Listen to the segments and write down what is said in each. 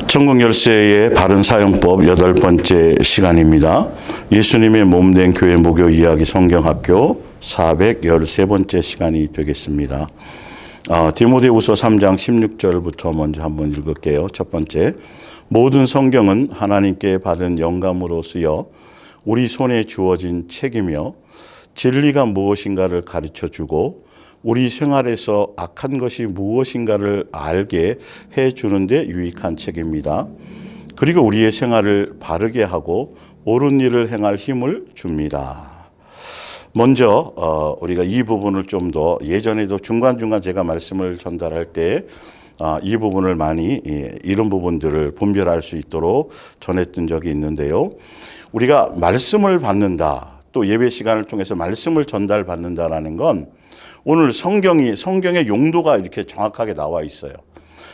천국 열쇠의 바른 사용법 8번째 시간입니다. 예수님의 몸된 교회 목요 이야기 성경학교 413번째 시간이 되겠습니다. 디모데후서 3장 16절부터 먼저 한번 읽을게요. 첫 번째, 모든 성경은 하나님께 받은 영감으로 쓰여 우리 손에 주어진 책이며 진리가 무엇인가를 가르쳐주고 우리 생활에서 악한 것이 무엇인가를 알게 해주는 데 유익한 책입니다. 그리고 우리의 생활을 바르게 하고 옳은 일을 행할 힘을 줍니다. 먼저 우리가 이 부분을 좀 더 예전에도 중간중간 제가 말씀을 전달할 때 이 부분을 많이 이런 부분들을 분별할 수 있도록 전했던 적이 있는데요. 우리가 말씀을 받는다, 또 예배 시간을 통해서 말씀을 전달받는다라는 건 오늘 성경의 용도가 이렇게 정확하게 나와 있어요.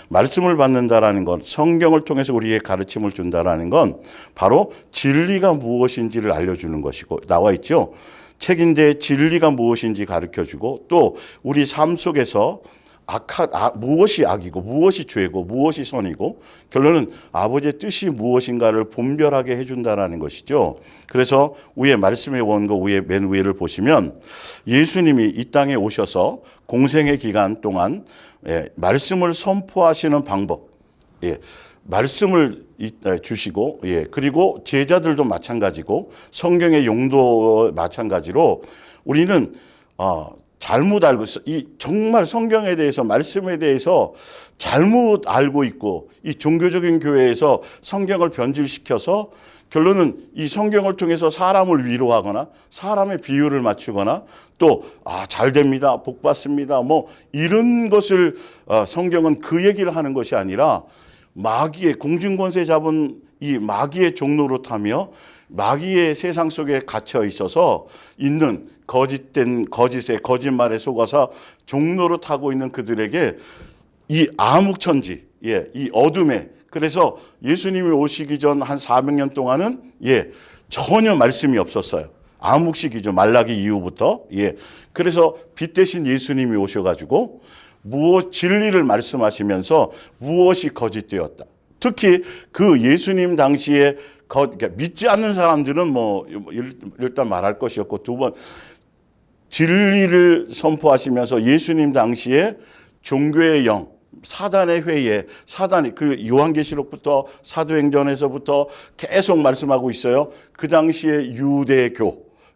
말씀을 받는다라는 건, 성경을 통해서 우리에게 가르침을 준다라는 건 바로 진리가 무엇인지를 알려주는 것이고 나와 있죠. 책인데 진리가 무엇인지 가르쳐주고 또 우리 삶 속에서 무엇이 악이고 무엇이 죄고 무엇이 선이고 결론은 아버지의 뜻이 무엇인가를 분별하게 해준다는 것이죠. 그래서 위에 말씀의 원고 맨 위를 보시면 예수님이 이 땅에 오셔서 공생의 기간 동안 말씀을 선포하시는 방법, 말씀을 주시고, 그리고 제자들도 마찬가지고 성경의 용도 마찬가지로 우리는 잘못 알고 있어. 정말 성경에 대해서, 말씀에 대해서 잘못 알고 있고, 이 종교적인 교회에서 성경을 변질시켜서 결론은 이 성경을 통해서 사람을 위로하거나 사람의 비유를 맞추거나 또 잘 됩니다, 복 받습니다, 뭐 이런 것을 성경은 그 얘기를 하는 것이 아니라 마귀의 공중권세 잡은 이 마귀의 종로로 타며 마귀의 세상 속에 갇혀 있어서 있는 거짓말에 속아서 종로로 타고 있는 그들에게 이 암흑천지, 이 어둠에, 그래서 예수님이 오시기 전 한 400년 동안은 전혀 말씀이 없었어요. 암흑시기죠. 말라기 이후부터. 그래서 빛 대신 예수님이 오셔가지고 진리를 말씀하시면서 무엇이 거짓되었다. 특히 그 예수님 당시에 그러니까 믿지 않는 사람들은 뭐 일단 말할 것이 없고, 두 번 진리를 선포하시면서 예수님 당시에 종교의 영, 사단의 회의에, 사단이 그 요한계시록부터 사도행전에서부터 계속 말씀하고 있어요. 그 당시에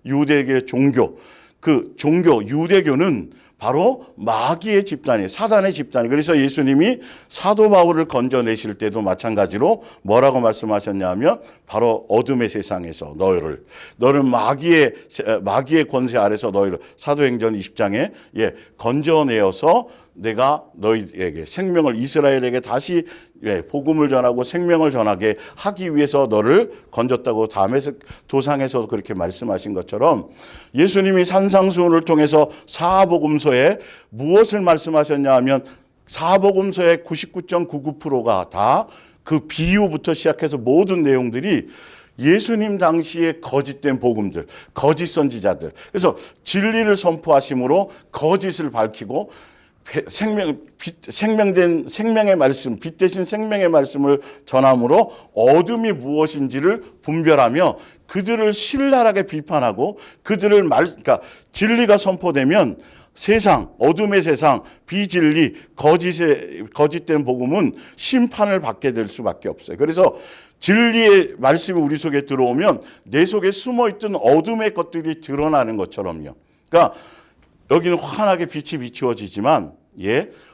유대교의 종교, 그 종교 유대교는 바로 마귀의 집단이에요. 사단의 집단이에요. 그래서 예수님이 사도 바울을 건져내실 때도 마찬가지로 뭐라고 말씀하셨냐면 바로 어둠의 세상에서 너를 마귀의 권세 아래서 너희를, 사도행전 20장에 건져내어서 내가 너희에게 생명을, 이스라엘에게 다시 복음을 전하고 생명을 전하게 하기 위해서 너를 건졌다고 도상에서 그렇게 말씀하신 것처럼 예수님이 산상수훈을 통해서 사복음서에 무엇을 말씀하셨냐 하면 사복음서의 99.99%가 다 그 비유부터 시작해서 모든 내용들이 예수님 당시에 거짓된 복음들, 거짓 선지자들, 그래서 진리를 선포하심으로 거짓을 밝히고 생명의 말씀, 빛 대신 생명의 말씀을 전함으로 어둠이 무엇인지를 분별하며 그들을 신랄하게 비판하고 그러니까 진리가 선포되면 세상, 어둠의 세상, 비진리, 거짓된 복음은 심판을 받게 될 수밖에 없어요. 그래서 진리의 말씀이 우리 속에 들어오면 내 속에 숨어있던 어둠의 것들이 드러나는 것처럼요. 그러니까 여기는 환하게 빛이 비추어지지만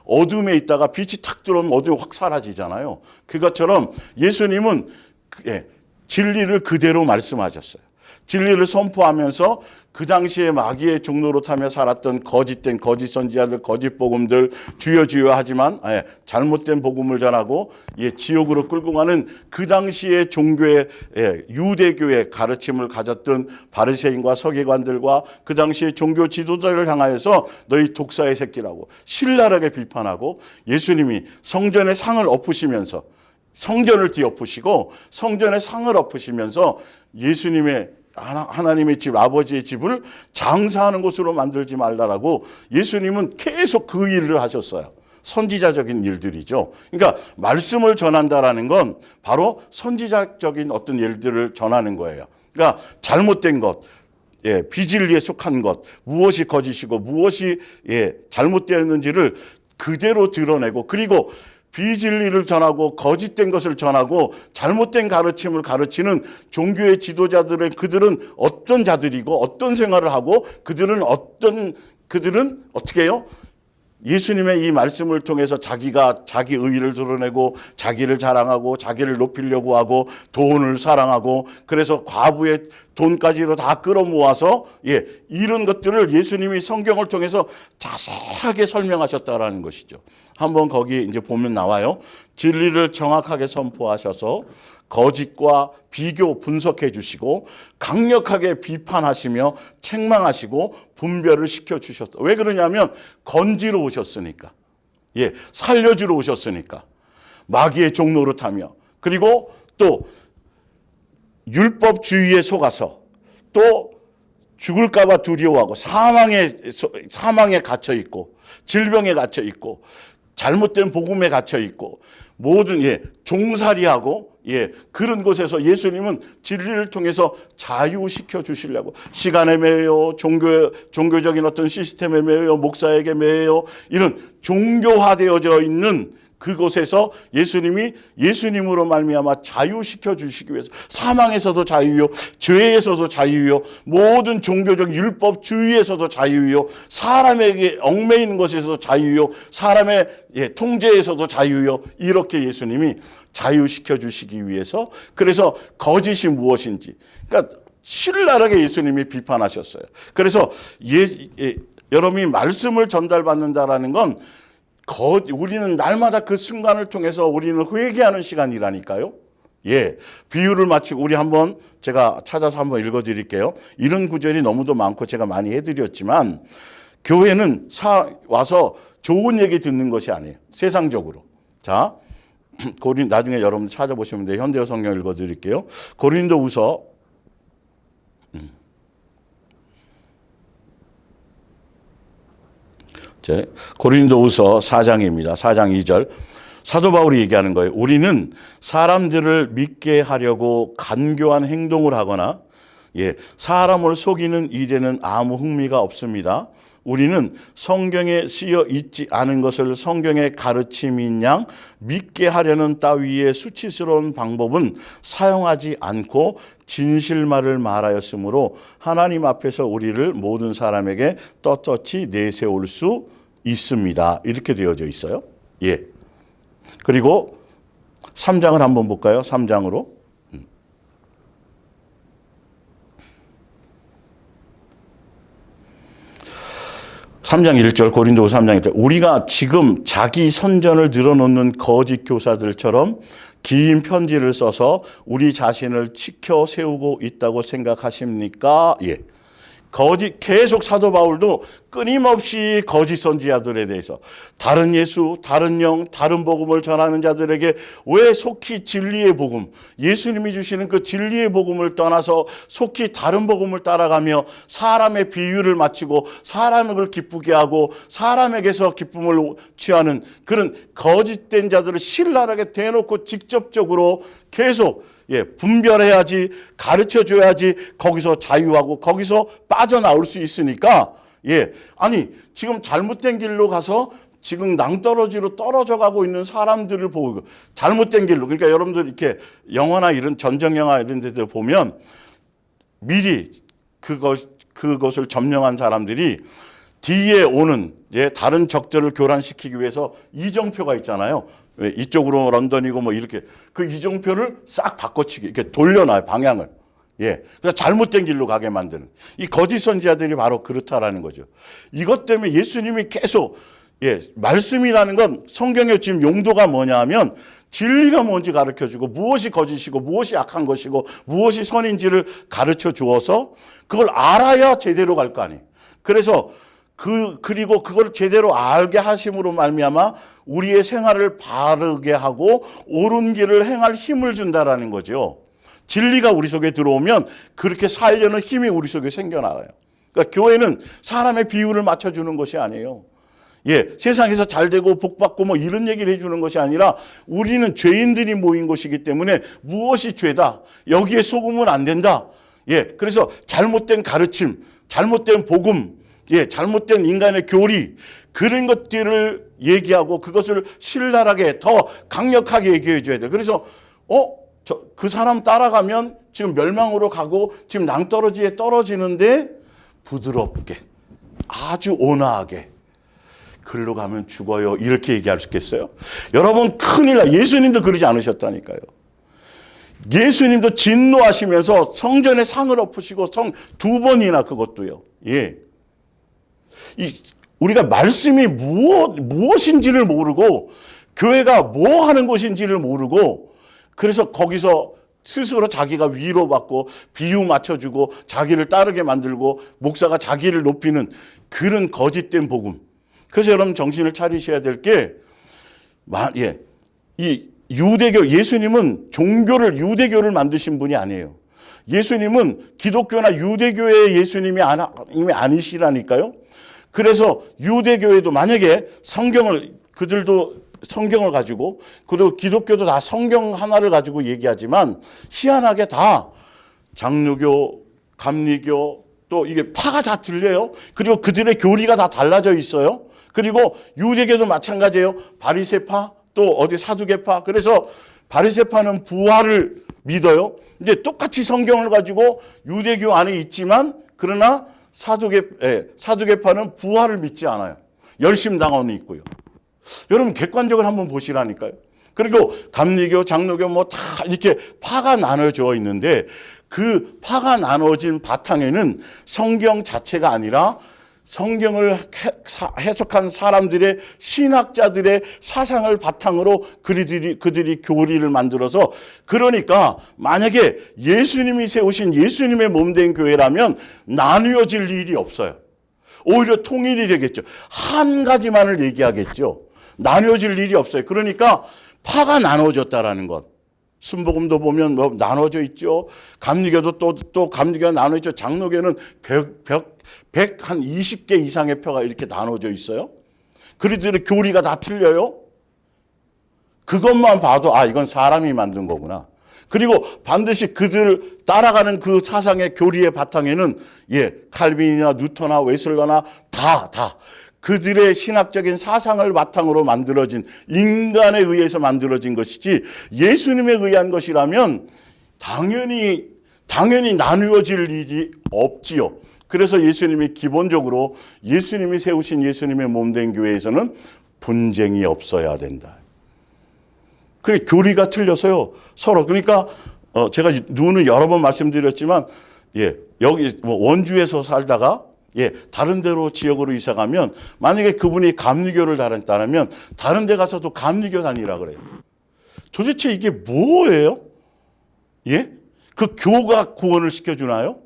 어둠에 있다가 빛이 탁 들어오면 어둠이 확 사라지잖아요. 그것처럼 예수님은 진리를 그대로 말씀하셨어요. 진리를 선포하면서 그 당시에 마귀의 종로로 타며 살았던 거짓된 거짓 선지자들, 거짓 복음들, 주여 주여 하지만 잘못된 복음을 전하고 지옥으로 끌고 가는 그 당시의 종교의 유대교의 가르침을 가졌던 바리새인과 서기관들과 그 당시의 종교 지도자를 향하여서 너희 독사의 새끼라고 신랄하게 비판하고, 예수님이 성전의 상을 엎으시면서 성전을 뒤엎으시고 성전의 상을 엎으시면서 예수님의 하나님의 집, 아버지의 집을 장사하는 곳으로 만들지 말라라고 예수님은 계속 그 일을 하셨어요. 선지자적인 일들이죠. 그러니까 말씀을 전한다라는 건 바로 선지자적인 어떤 일들을 전하는 거예요. 그러니까 잘못된 것, 비진리에 속한 것, 무엇이 거짓이고 무엇이 잘못되었는지를 그대로 드러내고, 그리고 비진리를 전하고 거짓된 것을 전하고 잘못된 가르침을 가르치는 종교의 지도자들의, 그들은 어떤 자들이고 어떤 생활을 하고 그들은 어떻게 해요? 예수님의 이 말씀을 통해서 자기가 자기 의의를 드러내고 자기를 자랑하고 자기를 높이려고 하고 돈을 사랑하고, 그래서 과부의 돈까지도 다 끌어모아서 이런 것들을 예수님이 성경을 통해서 자세하게 설명하셨다라는 것이죠. 한번 거기 이제 보면 나와요. 진리를 정확하게 선포하셔서 거짓과 비교 분석해 주시고 강력하게 비판하시며 책망하시고 분별을 시켜 주셨어. 왜 그러냐면 건지러 오셨으니까. 살려주러 오셨으니까. 마귀의 종노릇 하며, 그리고 또 율법주의에 속아서 또 죽을까 봐 두려워하고 사망에 갇혀 있고 질병에 갇혀 있고 잘못된 복음에 갇혀 있고 모든 종살이하고 그런 곳에서 예수님은 진리를 통해서 자유시켜 주시려고, 시간에 매여 종교적인 어떤 시스템에 매여 목사에게 매여 이런 종교화되어져 있는 그곳에서 예수님으로 말미암아 자유시켜 주시기 위해서, 사망에서도 자유요, 죄에서도 자유요, 모든 종교적 율법주의에서도 자유요, 사람에게 얽매이는 것에서도 자유요, 사람의 통제에서도 자유요, 이렇게 예수님이 자유시켜 주시기 위해서, 그래서 거짓이 무엇인지, 그러니까 신랄하게 예수님이 비판하셨어요. 그래서 여러분이 말씀을 전달받는다라는 건 우리는 날마다 그 순간을 통해서 우리는 회개하는 시간이라니까요. 비유를 마치고 우리 한번 제가 찾아서 한번 읽어드릴게요. 이런 구절이 너무도 많고 제가 많이 해드렸지만, 교회는 와서 좋은 얘기 듣는 것이 아니에요. 세상적으로. 자, 나중에 여러분 찾아보시면 돼요. 현대어 성경 읽어드릴게요. 고린도후서 고린도후서 4장입니다. 4장 2절. 사도 바울이 얘기하는 거예요. 우리는 사람들을 믿게 하려고 간교한 행동을 하거나 사람을 속이는 일에는 아무 흥미가 없습니다. 우리는 성경에 쓰여 있지 않은 것을 성경의 가르침인 양 믿게 하려는 따위의 수치스러운 방법은 사용하지 않고 진실말을 말하였으므로 하나님 앞에서 우리를 모든 사람에게 떳떳이 내세울 수 있습니다. 이렇게 되어져 있어요. 그리고 3장을 한번 볼까요? 3장으로. 3장 1절, 고린도후서 3장 1절. 우리가 지금 자기 선전을 늘어놓는 거짓 교사들처럼 긴 편지를 써서 우리 자신을 지켜 세우고 있다고 생각하십니까? 계속 사도 바울도 끊임없이 거짓 선지자들에 대해서 다른 예수, 다른 영, 다른 복음을 전하는 자들에게 왜 속히 진리의 복음, 예수님이 주시는 그 진리의 복음을 떠나서 속히 다른 복음을 따라가며 사람의 비유를 마치고 사람을 기쁘게 하고 사람에게서 기쁨을 취하는 그런 거짓된 자들을 신랄하게 대놓고 직접적으로 계속 분별해야지, 가르쳐줘야지 거기서 자유하고 거기서 빠져나올 수 있으니까 아니 지금 잘못된 길로 가서 지금 낭떠러지로 떨어져 가고 있는 사람들을 보고 잘못된 길로, 그러니까 여러분들 이렇게 영화나 이런 전쟁 영화 이런 데들 보면 미리 그것을 점령한 사람들이 뒤에 오는 다른 적들을 교란시키기 위해서 이정표가 있잖아요. 이쪽으로 런던이고 뭐 이렇게 그 이정표를 싹 바꿔치기 이렇게 돌려놔요, 방향을. 그래서 잘못된 길로 가게 만드는 이 거짓 선지자들이 바로 그렇다라는 거죠. 이것 때문에 예수님이 계속 말씀이라는 건 성경의 지금 용도가 뭐냐 하면 진리가 뭔지 가르쳐주고 무엇이 거짓이고 무엇이 악한 것이고 무엇이 선인지를 가르쳐 주어서 그걸 알아야 제대로 갈 거 아니에요. 그래서 그리고 그걸 제대로 알게 하심으로 말미암아 우리의 생활을 바르게 하고 옳은 길을 행할 힘을 준다라는 거죠. 진리가 우리 속에 들어오면 그렇게 살려는 힘이 우리 속에 생겨나가요. 그러니까 교회는 사람의 비유를 맞춰주는 것이 아니에요. 세상에서 잘 되고 복 받고 뭐 이런 얘기를 해주는 것이 아니라 우리는 죄인들이 모인 것이기 때문에 무엇이 죄다, 여기에 속으면 안 된다. 그래서 잘못된 가르침, 잘못된 복음, 잘못된 인간의 교리, 그런 것들을 얘기하고 그것을 신랄하게 더 강력하게 얘기해 줘야 돼. 그래서 그 사람 따라가면 지금 멸망으로 가고 지금 낭떠러지에 떨어지는데 부드럽게, 아주 온화하게, 글로 가면 죽어요, 이렇게 얘기할 수 있겠어요? 여러분, 큰일 나. 예수님도 그러지 않으셨다니까요. 예수님도 진노하시면서 성전에 상을 엎으시고 성 2번이나, 그것도요. 우리가 말씀이 무엇인지를 모르고 교회가 뭐 하는 곳인지를 모르고, 그래서 거기서 스스로 자기가 위로받고 비유 맞춰주고 자기를 따르게 만들고 목사가 자기를 높이는 그런 거짓된 복음. 그래서 여러분 정신을 차리셔야 될 게, 이 유대교, 예수님은 유대교를 만드신 분이 아니에요. 예수님은 기독교나 유대교의 예수님이 아니시라니까요. 그래서 유대교에도 만약에 그들도 성경을 가지고, 그리고 기독교도 다 성경 하나를 가지고 얘기하지만 희한하게 다 장로교, 감리교, 또 이게 파가 다 틀려요. 그리고 그들의 교리가 다 달라져 있어요. 그리고 유대교도 마찬가지예요. 바리새파, 또 어디 사두개파. 그래서 바리새파는 부활을 믿어요. 이제 똑같이 성경을 가지고 유대교 안에 있지만, 그러나 사두개파는 부활을 믿지 않아요. 열심당원이 있고요. 여러분 객관적으로 한번 보시라니까요. 그리고 감리교, 장로교 뭐 다 이렇게 파가 나눠져 있는데, 그 파가 나눠진 바탕에는 성경 자체가 아니라 성경을 해석한 사람들의, 신학자들의 사상을 바탕으로 그들이 교리를 만들어서, 그러니까 만약에 예수님이 세우신 예수님의 몸된 교회라면 나뉘어질 일이 없어요. 오히려 통일이 되겠죠. 한 가지만을 얘기하겠죠. 나뉘어질 일이 없어요. 그러니까 파가 나눠졌다라는 것. 순복음도 보면 뭐 나눠져 있죠. 감리교도 또 감리교가 나눠져 있죠. 장로교는 120개 이상의 표가 이렇게 나눠져 있어요. 그들의 교리가 다 틀려요. 그것만 봐도 이건 사람이 만든 거구나. 그리고 반드시 그들 따라가는 그 사상의 교리의 바탕에는 칼빈이나 뉴턴이나 웨슬러나 다 그들의 신학적인 사상을 바탕으로 만들어진, 인간에 의해서 만들어진 것이지 예수님에 의한 것이라면 당연히 나누어질 일이 없지요. 그래서 예수님이 기본적으로 예수님이 세우신 예수님의 몸된 교회에서는 분쟁이 없어야 된다. 그게 교리가 틀려서요. 서로. 그러니까 제가 누누이 여러 번 말씀드렸지만, 여기 원주에서 살다가 다른 데로 지역으로 이사 가면, 만약에 그분이 감리교를 다녔다면 다른 데 가서도 감리교 다니라 그래요. 도대체 이게 뭐예요? 그 교가 구원을 시켜주나요?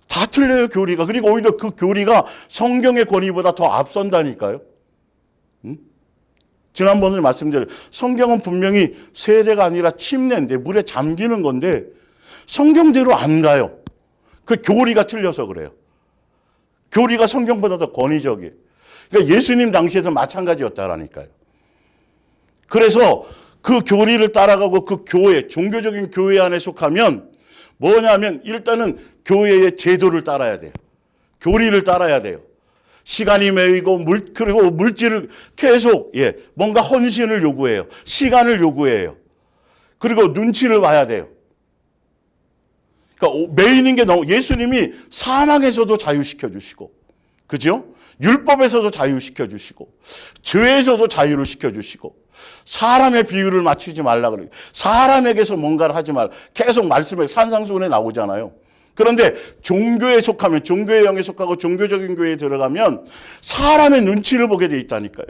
다 틀려요, 교리가. 그리고 오히려 그 교리가 성경의 권위보다 더 앞선다니까요. 지난번에 말씀드렸죠. 성경은 분명히 세례가 아니라 침례인데, 물에 잠기는 건데 성경대로 안 가요. 그 교리가 틀려서 그래요. 교리가 성경보다 더 권위적이에요. 그러니까 예수님 당시에도 마찬가지였다라니까요. 그래서 그 교리를 따라가고 그 교회, 종교적인 교회 안에 속하면 뭐냐면, 일단은 교회의 제도를 따라야 돼요. 교리를 따라야 돼요. 시간이 매이고 그리고 물질을 계속 뭔가 헌신을 요구해요. 시간을 요구해요. 그리고 눈치를 봐야 돼요. 그러니까 매이는 게 너무, 예수님이 사망에서도 자유시켜 주시고, 그죠? 율법에서도 자유시켜 주시고, 죄에서도 자유를 시켜 주시고, 사람의 비유를 맞추지 말라 그래요. 사람에게서 뭔가를 하지 말라. 계속 말씀에 산상수훈에 나오잖아요. 그런데 종교에 속하면, 종교의 영에 속하고 종교적인 교회에 들어가면 사람의 눈치를 보게 돼 있다니까요.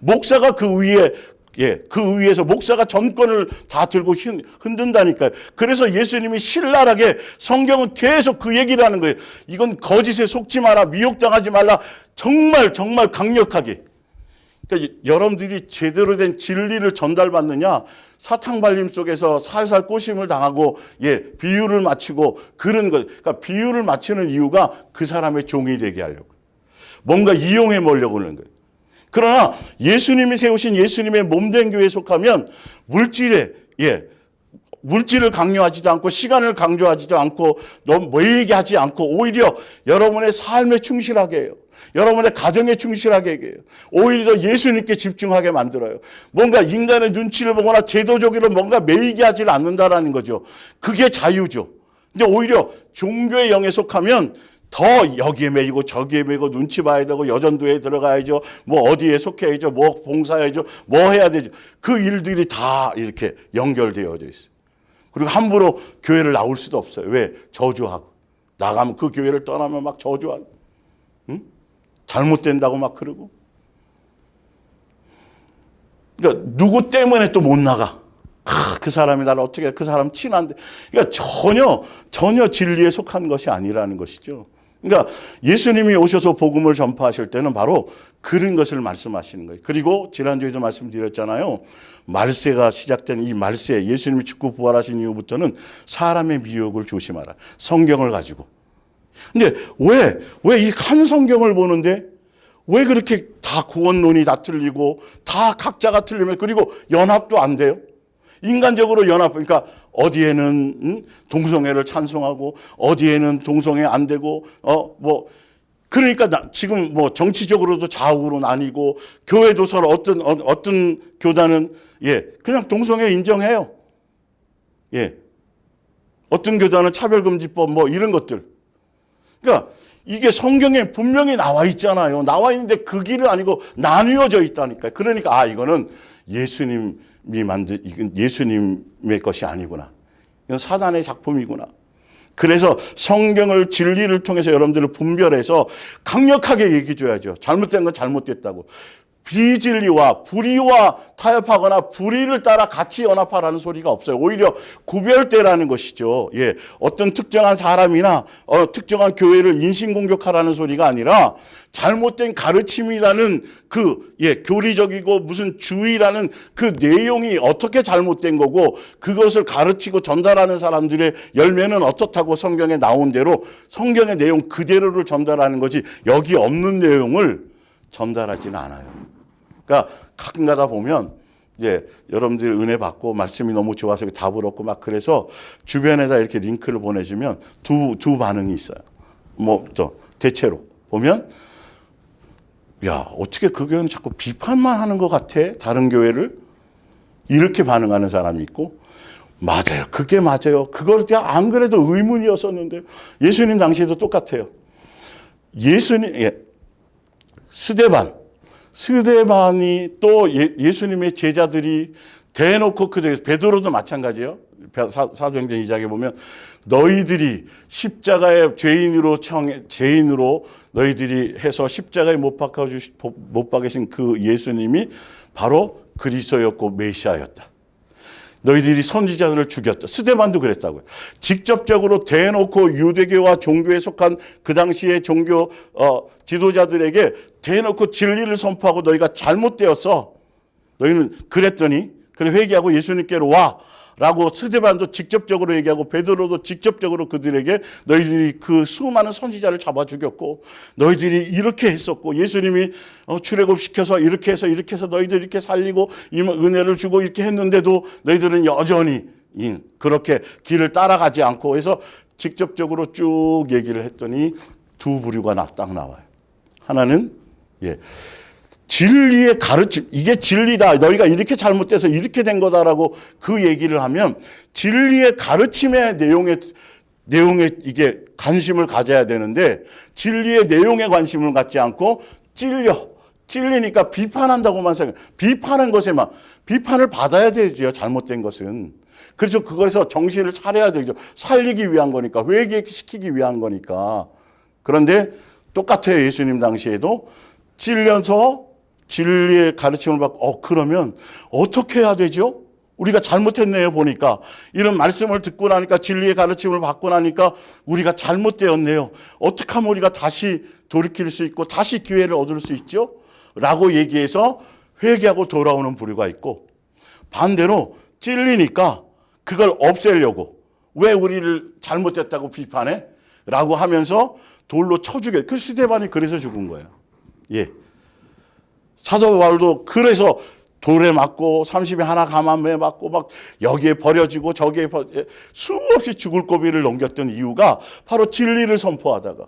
목사가 그 위에서 목사가 전권을 다 들고 흔든다니까요. 그래서 예수님이 신랄하게 성경은 계속 그 얘기를 하는 거예요. 이건 거짓에 속지 마라, 미혹당하지 말라. 정말 강력하게. 그러니까 여러분들이 제대로 된 진리를 전달받느냐, 사탕발림 속에서 살살 꼬심을 당하고 비유를 맞추고 그런 것. 그러니까 비유를 맞추는 이유가 그 사람의 종이 되게 하려고, 뭔가 이용해 보려고 하는 거예요. 그러나 예수님이 세우신 예수님의 몸된 교회에 속하면 물질을 강요하지도 않고 시간을 강조하지도 않고 너무 모이게 하지 않고 오히려 여러분의 삶에 충실하게 해요. 여러분의 가정에 충실하게 해요. 오히려 예수님께 집중하게 만들어요. 뭔가 인간의 눈치를 보거나 제도적으로 뭔가 매이게 하지를 않는다라는 거죠. 그게 자유죠. 근데 오히려 종교의 영에 속하면 더 여기에 매이고 저기에 매이고 눈치 봐야 되고 여전도에 들어가야죠. 뭐 어디에 속해야죠. 뭐 봉사해야죠. 뭐 해야 되죠. 그 일들이 다 이렇게 연결되어져 있어요. 그리고 함부로 교회를 나올 수도 없어요. 왜? 저주하고. 나가면 그 교회를 떠나면 막 저주하고. 응? 잘못된다고 막 그러고. 그러니까 누구 때문에 또 못 나가. 그 사람이 나를 어떻게, 그 사람 친한데. 그러니까 전혀 진리에 속한 것이 아니라는 것이죠. 그러니까 예수님이 오셔서 복음을 전파하실 때는 바로 그런 것을 말씀하시는 거예요. 그리고 지난주에도 말씀드렸잖아요. 말세가 시작된 이 말세, 예수님이 죽고 부활하신 이후부터는 사람의 미혹을 조심하라. 성경을 가지고. 근데 왜 이 한 성경을 보는데 왜 그렇게 다 구원론이 다 틀리고 다 각자가 틀리면 그리고 연합도 안 돼요? 인간적으로 연합, 그러니까 어디에는 동성애를 찬송하고 어디에는 동성애 안 되고 그러니까 지금 뭐 정치적으로도 좌우로 나뉘고 교회도 서로 어떤 교단은 그냥 동성애 인정해요. 어떤 교단은 차별금지법 뭐 이런 것들. 그러니까 이게 성경에 분명히 나와 있잖아요. 나와 있는데 그 길은 아니고 나뉘어져 있다니까요. 그러니까 이거는 이건 예수님의 것이 아니구나. 이건 사단의 작품이구나. 그래서 성경을 진리를 통해서 여러분들을 분별해서 강력하게 얘기해 줘야죠. 잘못된 건 잘못됐다고. 비진리와 불의와 타협하거나 불의를 따라 같이 연합하라는 소리가 없어요. 오히려 구별되라는 것이죠. 어떤 특정한 사람이나 특정한 교회를 인신공격하라는 소리가 아니라 잘못된 가르침이라는 교리적이고 무슨 주의라는 그 내용이 어떻게 잘못된 거고 그것을 가르치고 전달하는 사람들의 열매는 어떻다고 성경에 나온 대로 성경의 내용 그대로를 전달하는 거지 여기 없는 내용을 전달하지는 않아요. 그러니까 가끔가다 보면 여러분들이 은혜 받고 말씀이 너무 좋아서 답을 얻고 막 그래서 주변에다 이렇게 링크를 보내주면 두 반응이 있어요. 대체로 보면 어떻게 그 교회는 자꾸 비판만 하는 것 같아? 다른 교회를? 이렇게 반응하는 사람이 있고 맞아요. 그게 맞아요. 그걸 안 그래도 의문이었었는데 예수님 당시에도 똑같아요. 스데반이 또 예수님의 제자들이 대놓고 베드로도 마찬가지예요. 사도행전 2장에 보면 너희들이 십자가에 죄인으로 너희들이 해서 십자가에 못 박으신 그 예수님이 바로 그리스도였고 메시아였다. 너희들이 선지자들을 죽였다. 스데반도 그랬다고요. 직접적으로 대놓고 유대교와 종교에 속한 그 당시의 종교 지도자들에게 대놓고 진리를 선포하고 너희가 잘못되었어. 너희는 그랬더니 그래 회개하고 예수님께로 와. 라고 스데반도 직접적으로 얘기하고 베드로도 직접적으로 그들에게 너희들이 그 수많은 선지자를 잡아 죽였고 너희들이 이렇게 했었고 예수님이 출애굽시켜서 이렇게 해서 너희들 이렇게 살리고 은혜를 주고 이렇게 했는데도 너희들은 여전히 그렇게 길을 따라가지 않고 해서 직접적으로 쭉 얘기를 했더니 두 부류가 딱 나와요. 하나는 진리의 가르침, 이게 진리다. 너희가 이렇게 잘못돼서 이렇게 된 거다라고 그 얘기를 하면 진리의 가르침의 내용에 이게 관심을 가져야 되는데 진리의 내용에 관심을 갖지 않고 찔리니까 비판한다고만 생각해요. 비판한 것에만 비판을 받아야 되죠. 잘못된 것은. 그래서 그것에서 정신을 차려야 되죠. 살리기 위한 거니까, 회개시키기 위한 거니까. 그런데 똑같아요. 예수님 당시에도 찔려서 진리의 가르침을 받고 그러면 어떻게 해야 되죠? 우리가 잘못했네요 보니까. 이런 말씀을 듣고 나니까 진리의 가르침을 받고 나니까 우리가 잘못되었네요. 어떻게 하면 우리가 다시 돌이킬 수 있고 다시 기회를 얻을 수 있죠? 라고 얘기해서 회개하고 돌아오는 부류가 있고 반대로 찔리니까 그걸 없애려고 왜 우리를 잘못됐다고 비판해? 라고 하면서 돌로 쳐 죽여요. 그 스데반이 그래서 죽은 거예요. 사도 바울도 그래서 돌에 맞고 30에 하나 감함에 맞고 막 여기에 버려지고 저기에 수없이 죽을 고비를 넘겼던 이유가 바로 진리를 선포하다가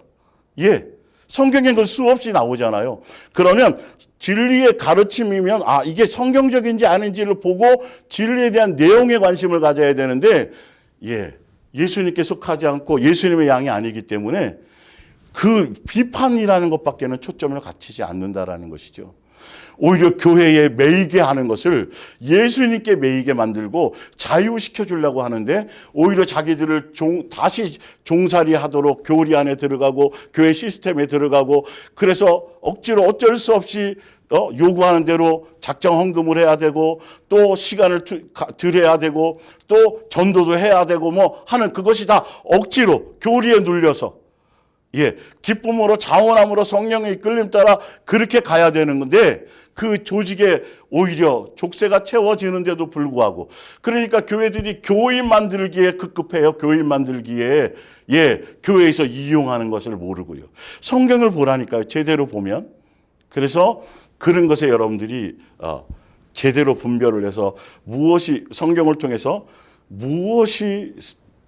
성경에 그 수없이 나오잖아요. 그러면 진리의 가르침이면 이게 성경적인지 아닌지를 보고 진리에 대한 내용에 관심을 가져야 되는데 예수님께 속하지 않고 예수님의 양이 아니기 때문에 그 비판이라는 것밖에는 초점을 갖추지 않는다라는 것이죠. 오히려 교회에 매이게 하는 것을 예수님께 매이게 만들고 자유시켜 주려고 하는데 오히려 자기들을 다시 종살이 하도록 교리 안에 들어가고 교회 시스템에 들어가고 그래서 억지로 어쩔 수 없이 요구하는 대로 작정 헌금을 해야 되고 또 시간을 들여야 되고 또 전도도 해야 되고 뭐 하는 그것이 다 억지로 교리에 눌려서 기쁨으로 자원함으로 성령의 이끌림 따라 그렇게 가야 되는 건데 그 조직에 오히려 족쇄가 채워지는데도 불구하고 그러니까 교회들이 교인 만들기에 급급해요. 교인 만들기에 교회에서 이용하는 것을 모르고요. 성경을 보라니까요. 제대로 보면. 그래서 그런 것에 여러분들이 제대로 분별을 해서 무엇이 성경을 통해서 무엇이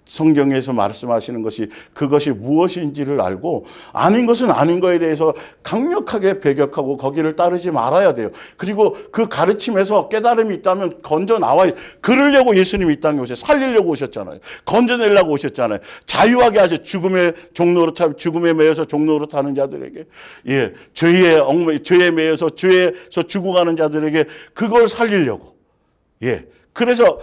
성경에서 말씀하시는 것이 그것이 무엇인지를 알고 아닌 것은 아닌 거에 대해서 강력하게 배격하고 거기를 따르지 말아야 돼요. 그리고 그 가르침에서 깨달음이 있다면 건져 나와야 그러려고 예수님이 이 땅에 오셔서 살리려고 오셨잖아요. 건져내려고 오셨잖아요. 자유하게 하셔. 죽음에 매여서 종로로 타는 자들에게 죄에 매여서 죄에서 죽어가는 자들에게 그걸 살리려고 그래서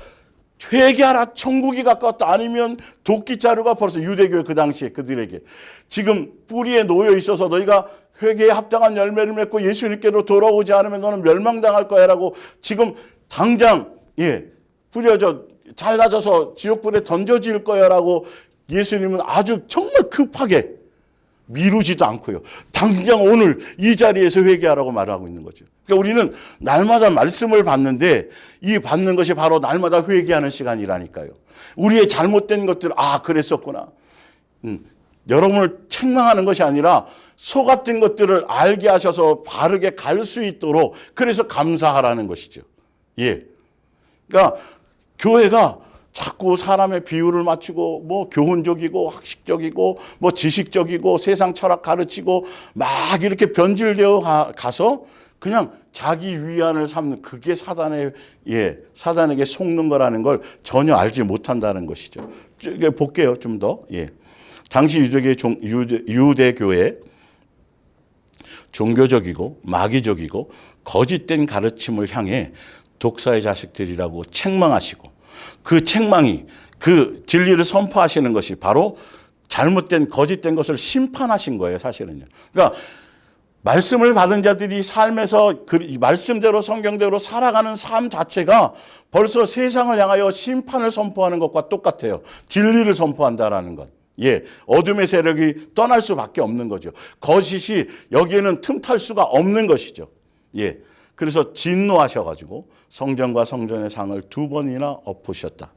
회개하라 천국이 가까웠다 아니면 도끼자루가 벌써 유대교회 그 당시에 그들에게 지금 뿌리에 놓여 있어서 너희가 회개에 합당한 열매를 맺고 예수님께로 돌아오지 않으면 너는 멸망당할 거야 라고 지금 당장 뿌려져 잘라져서 지옥불에 던져질 거야 라고 예수님은 아주 정말 급하게 미루지도 않고요. 당장 오늘 이 자리에서 회개하라고 말하고 있는 거죠. 그러니까 우리는 날마다 말씀을 받는데 이 받는 것이 바로 날마다 회개하는 시간이라니까요. 우리의 잘못된 것들 그랬었구나. 여러분을 책망하는 것이 아니라 속았던 것들을 알게 하셔서 바르게 갈 수 있도록 그래서 감사하라는 것이죠. 그러니까 교회가 자꾸 사람의 비율을 맞추고 뭐 교훈적이고 학식적이고 뭐 지식적이고 세상 철학 가르치고 막 이렇게 변질되어 가서 그냥 자기 위안을 삼는 그게 사단에게 속는 거라는 걸 전혀 알지 못한다는 것이죠. 볼게요, 좀 더. 당시 유대교회 종교적이고 마귀적이고 거짓된 가르침을 향해 독사의 자식들이라고 책망하시고 그 책망이 그 진리를 선포하시는 것이 바로 잘못된 거짓된 것을 심판하신 거예요, 사실은요. 그러니까 말씀을 받은 자들이 삶에서 그 말씀대로 성경대로 살아가는 삶 자체가 벌써 세상을 향하여 심판을 선포하는 것과 똑같아요. 진리를 선포한다라는 것. 어둠의 세력이 떠날 수밖에 없는 거죠. 거짓이 여기에는 틈탈 수가 없는 것이죠. 그래서 진노하셔가지고 성전과 성전의 상을 2번이나 엎으셨다.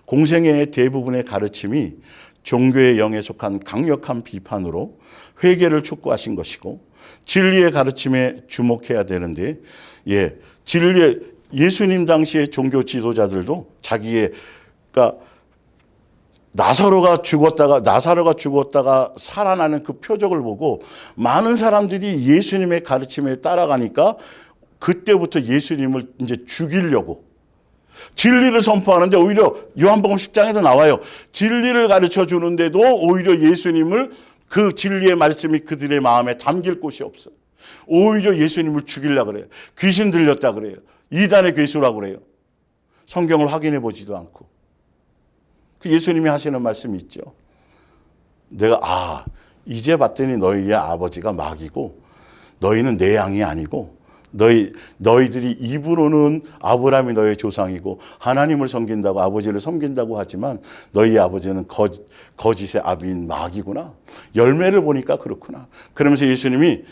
공생애의 대부분의 가르침이 종교의 영에 속한 강력한 비판으로 회개를 촉구하신 것이고 진리의 가르침에 주목해야 되는데 진리의 예수님 당시의 종교 지도자들도 그러니까 나사로가 죽었다가 살아나는 그 표적을 보고 많은 사람들이 예수님의 가르침에 따라가니까 그때부터 예수님을 이제 죽이려고 진리를 선포하는데 오히려 요한복음 10장에도 나와요. 진리를 가르쳐 주는데도 오히려 예수님을 그 진리의 말씀이 그들의 마음에 담길 곳이 없어요. 오히려 예수님을 죽이려고 그래요. 귀신 들렸다 그래요. 이단의 괴수라고 그래요. 성경을 확인해 보지도 않고. 그 예수님이 하시는 말씀이 있죠. 내가 이제 봤더니 너희의 아버지가 마귀고 너희는 내 양이 아니고 너희들이 입으로는 아브라함이 너의 조상이고 하나님을 섬긴다고 아버지를 섬긴다고 하지만 너희 아버지는 거짓의 아비인 마귀구나. 열매를 보니까 그렇구나. 그러면서 예수님이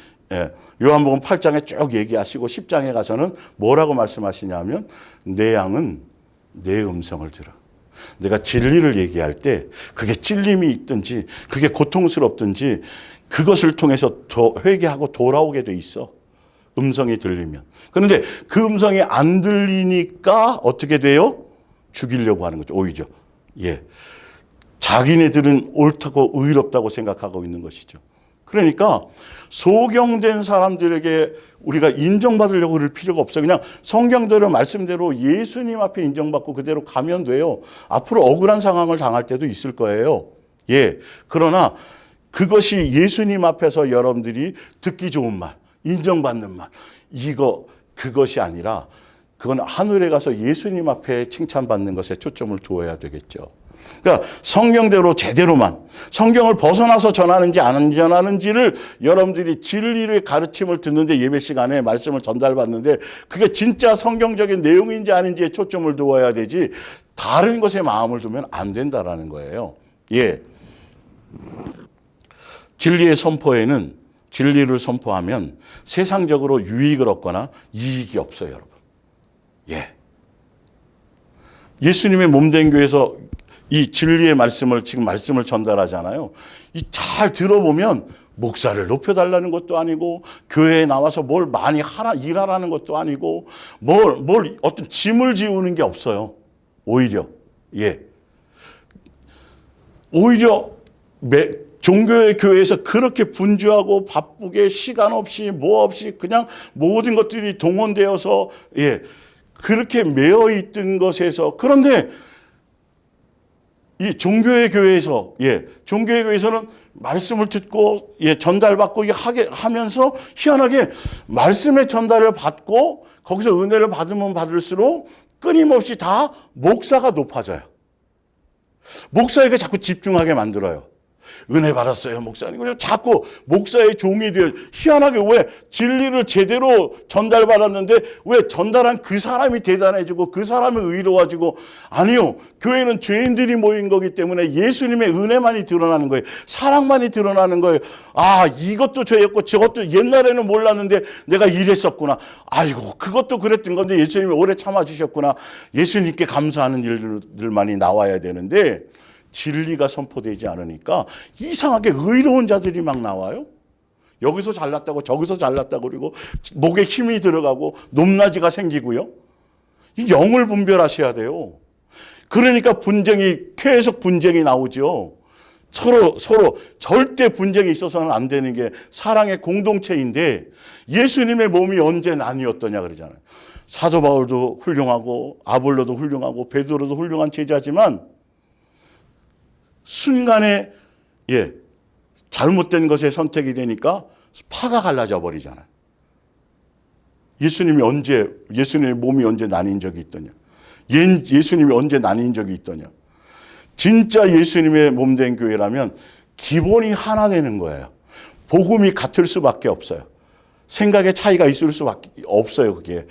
요한복음 8장에 쭉 얘기하시고 10장에 가서는 뭐라고 말씀하시냐면 내 양은 내 음성을 들어. 내가 진리를 얘기할 때 그게 찔림이 있든지 그게 고통스럽든지 그것을 통해서 회개하고 돌아오게 돼 있어. 음성이 들리면. 그런데 그 음성이 안 들리니까 어떻게 돼요? 죽이려고 하는 거죠. 오히려. 예. 자기네들은 옳다고 의롭다고 생각하고 있는 것이죠. 그러니까 소경된 사람들에게 우리가 인정받으려고 그럴 필요가 없어요. 그냥 성경대로 말씀대로 예수님 앞에 인정받고 그대로 가면 돼요. 앞으로 억울한 상황을 당할 때도 있을 거예요. 예. 그러나 그것이 예수님 앞에서 여러분들이 듣기 좋은 말, 인정받는 말, 그것이 아니라 그건 하늘에 가서 예수님 앞에 칭찬받는 것에 초점을 두어야 되겠죠. 그러니까 성경대로 제대로만, 성경을 벗어나서 전하는지 안 전하는지를 여러분들이 진리의 가르침을 듣는데, 예배 시간에 말씀을 전달받는데 그게 진짜 성경적인 내용인지 아닌지에 초점을 두어야 되지 다른 것에 마음을 두면 안 된다라는 거예요. 예. 진리의 선포에는, 진리를 선포하면 세상적으로 유익을 얻거나 이익이 없어요, 여러분. 예. 예수님의 몸된 교회에서 이 진리의 말씀을, 지금 말씀을 전달하잖아요. 이 잘 들어보면 목사를 높여달라는 것도 아니고, 교회에 나와서 뭘 많이 일하라는 것도 아니고, 어떤 짐을 지우는 게 없어요. 오히려. 예. 오히려 종교의 교회에서 그렇게 분주하고 바쁘게 시간 없이 뭐 없이 그냥 모든 것들이 동원되어서, 예. 그렇게 매여 있던 것에서, 그런데 이 종교의 교회에서, 예, 종교의 교회에서는 말씀을 듣고, 예, 전달받고 하면서 희한하게 말씀의 전달을 받고 거기서 은혜를 받으면 받을수록 끊임없이 다 목사가 높아져요. 목사에게 자꾸 집중하게 만들어요. 은혜 받았어요, 목사님. 그리고 자꾸 목사의 종이 되어, 희한하게 왜 진리를 제대로 전달받았는데 왜 전달한 그 사람이 대단해지고 그 사람이 의로워지고, 아니요. 교회는 죄인들이 모인 거기 때문에 예수님의 은혜만이 드러나는 거예요. 사랑만이 드러나는 거예요. 아, 이것도 죄였고 저것도 옛날에는 몰랐는데 내가 이랬었구나. 아이고, 그것도 그랬던 건데 예수님이 오래 참아주셨구나. 예수님께 감사하는 일들만이 나와야 되는데 진리가 선포되지 않으니까 이상하게 의로운 자들이 막 나와요. 여기서 잘났다고 저기서 잘났다고 그러고 목에 힘이 들어가고 높낮이가 생기고요. 이 영을 분별하셔야 돼요. 그러니까 계속 분쟁이 나오죠. 서로 절대 분쟁이 있어서는 안 되는 게 사랑의 공동체인데, 예수님의 몸이 언제 나뉘었더냐 그러잖아요. 사도 바울도 훌륭하고 아볼로도 훌륭하고 베드로도 훌륭한 제자지만 순간에, 예, 잘못된 것에 선택이 되니까 파가 갈라져 버리잖아요. 예수님의 몸이 언제 나뉜 적이 있더냐? 예수님이 언제 나뉜 적이 있더냐? 진짜 예수님의 몸된 교회라면 기본이 하나 되는 거예요. 복음이 같을 수밖에 없어요. 생각의 차이가 있을 수밖에 없어요, 그게.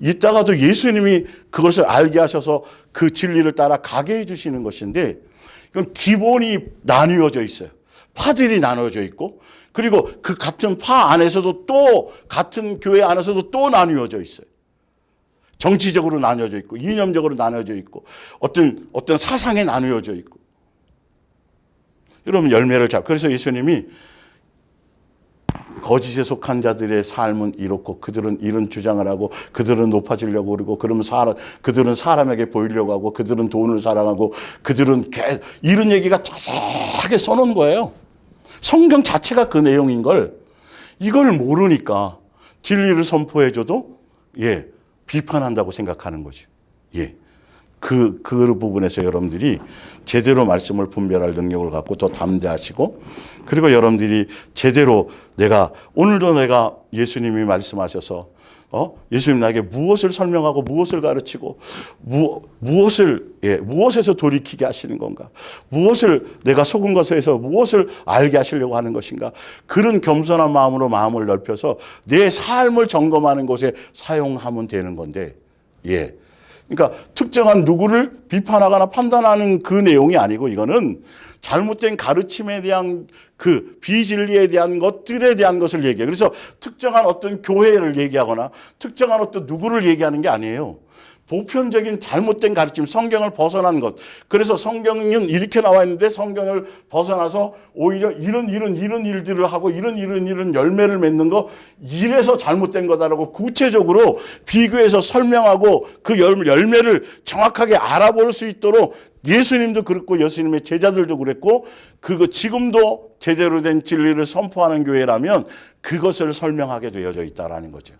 이따가도 예수님이 그것을 알게 하셔서 그 진리를 따라 가게 해주시는 것인데, 이건 기본이 나뉘어져 있어요. 파들이 나눠져 있고, 그리고 그 같은 파 안에서도 또 같은 교회 안에서도 또 나뉘어져 있어요. 정치적으로 나뉘어져 있고, 이념적으로 나뉘어져 있고, 어떤 사상에 나뉘어져 있고. 여러분, 그래서 예수님이 거짓에 속한 자들의 삶은 이렇고 그들은 이런 주장을 하고 그들은 높아지려고 그러고, 그러면 그들은 사람에게 보이려고 하고 그들은 돈을 사랑하고 그들은 이런 얘기가 자세하게 써놓은 거예요. 성경 자체가 그 내용인 걸, 이걸 모르니까 진리를 선포해줘도, 예, 비판한다고 생각하는 거죠. 예. 그 부분에서 여러분들이 제대로 말씀을 분별할 능력을 갖고 더 담대하시고, 그리고 여러분들이 제대로 오늘도 내가 예수님이 말씀하셔서, 예수님 나에게 무엇을 설명하고 무엇을 가르치고 무엇에서 돌이키게 하시는 건가? 무엇을 내가 속은 것에서 무엇을 알게 하시려고 하는 것인가? 그런 겸손한 마음으로 마음을 넓혀서 내 삶을 점검하는 곳에 사용하면 되는 건데, 예. 그러니까 특정한 누구를 비판하거나 판단하는 그 내용이 아니고, 이거는 잘못된 가르침에 대한 그 비진리에 대한 것들에 대한 것을 얘기해요. 그래서 특정한 어떤 교회를 얘기하거나 특정한 어떤 누구를 얘기하는 게 아니에요. 보편적인 잘못된 가르침, 성경을 벗어난 것. 그래서 성경은 이렇게 나와 있는데 성경을 벗어나서 오히려 이런 일들을 하고 이런 열매를 맺는 거, 이래서 잘못된 거다라고 구체적으로 비교해서 설명하고 그 열매를 정확하게 알아볼 수 있도록 예수님도 그랬고 예수님의 제자들도 그랬고, 그거 지금도 제대로 된 진리를 선포하는 교회라면 그것을 설명하게 되어져 있다라는 거죠.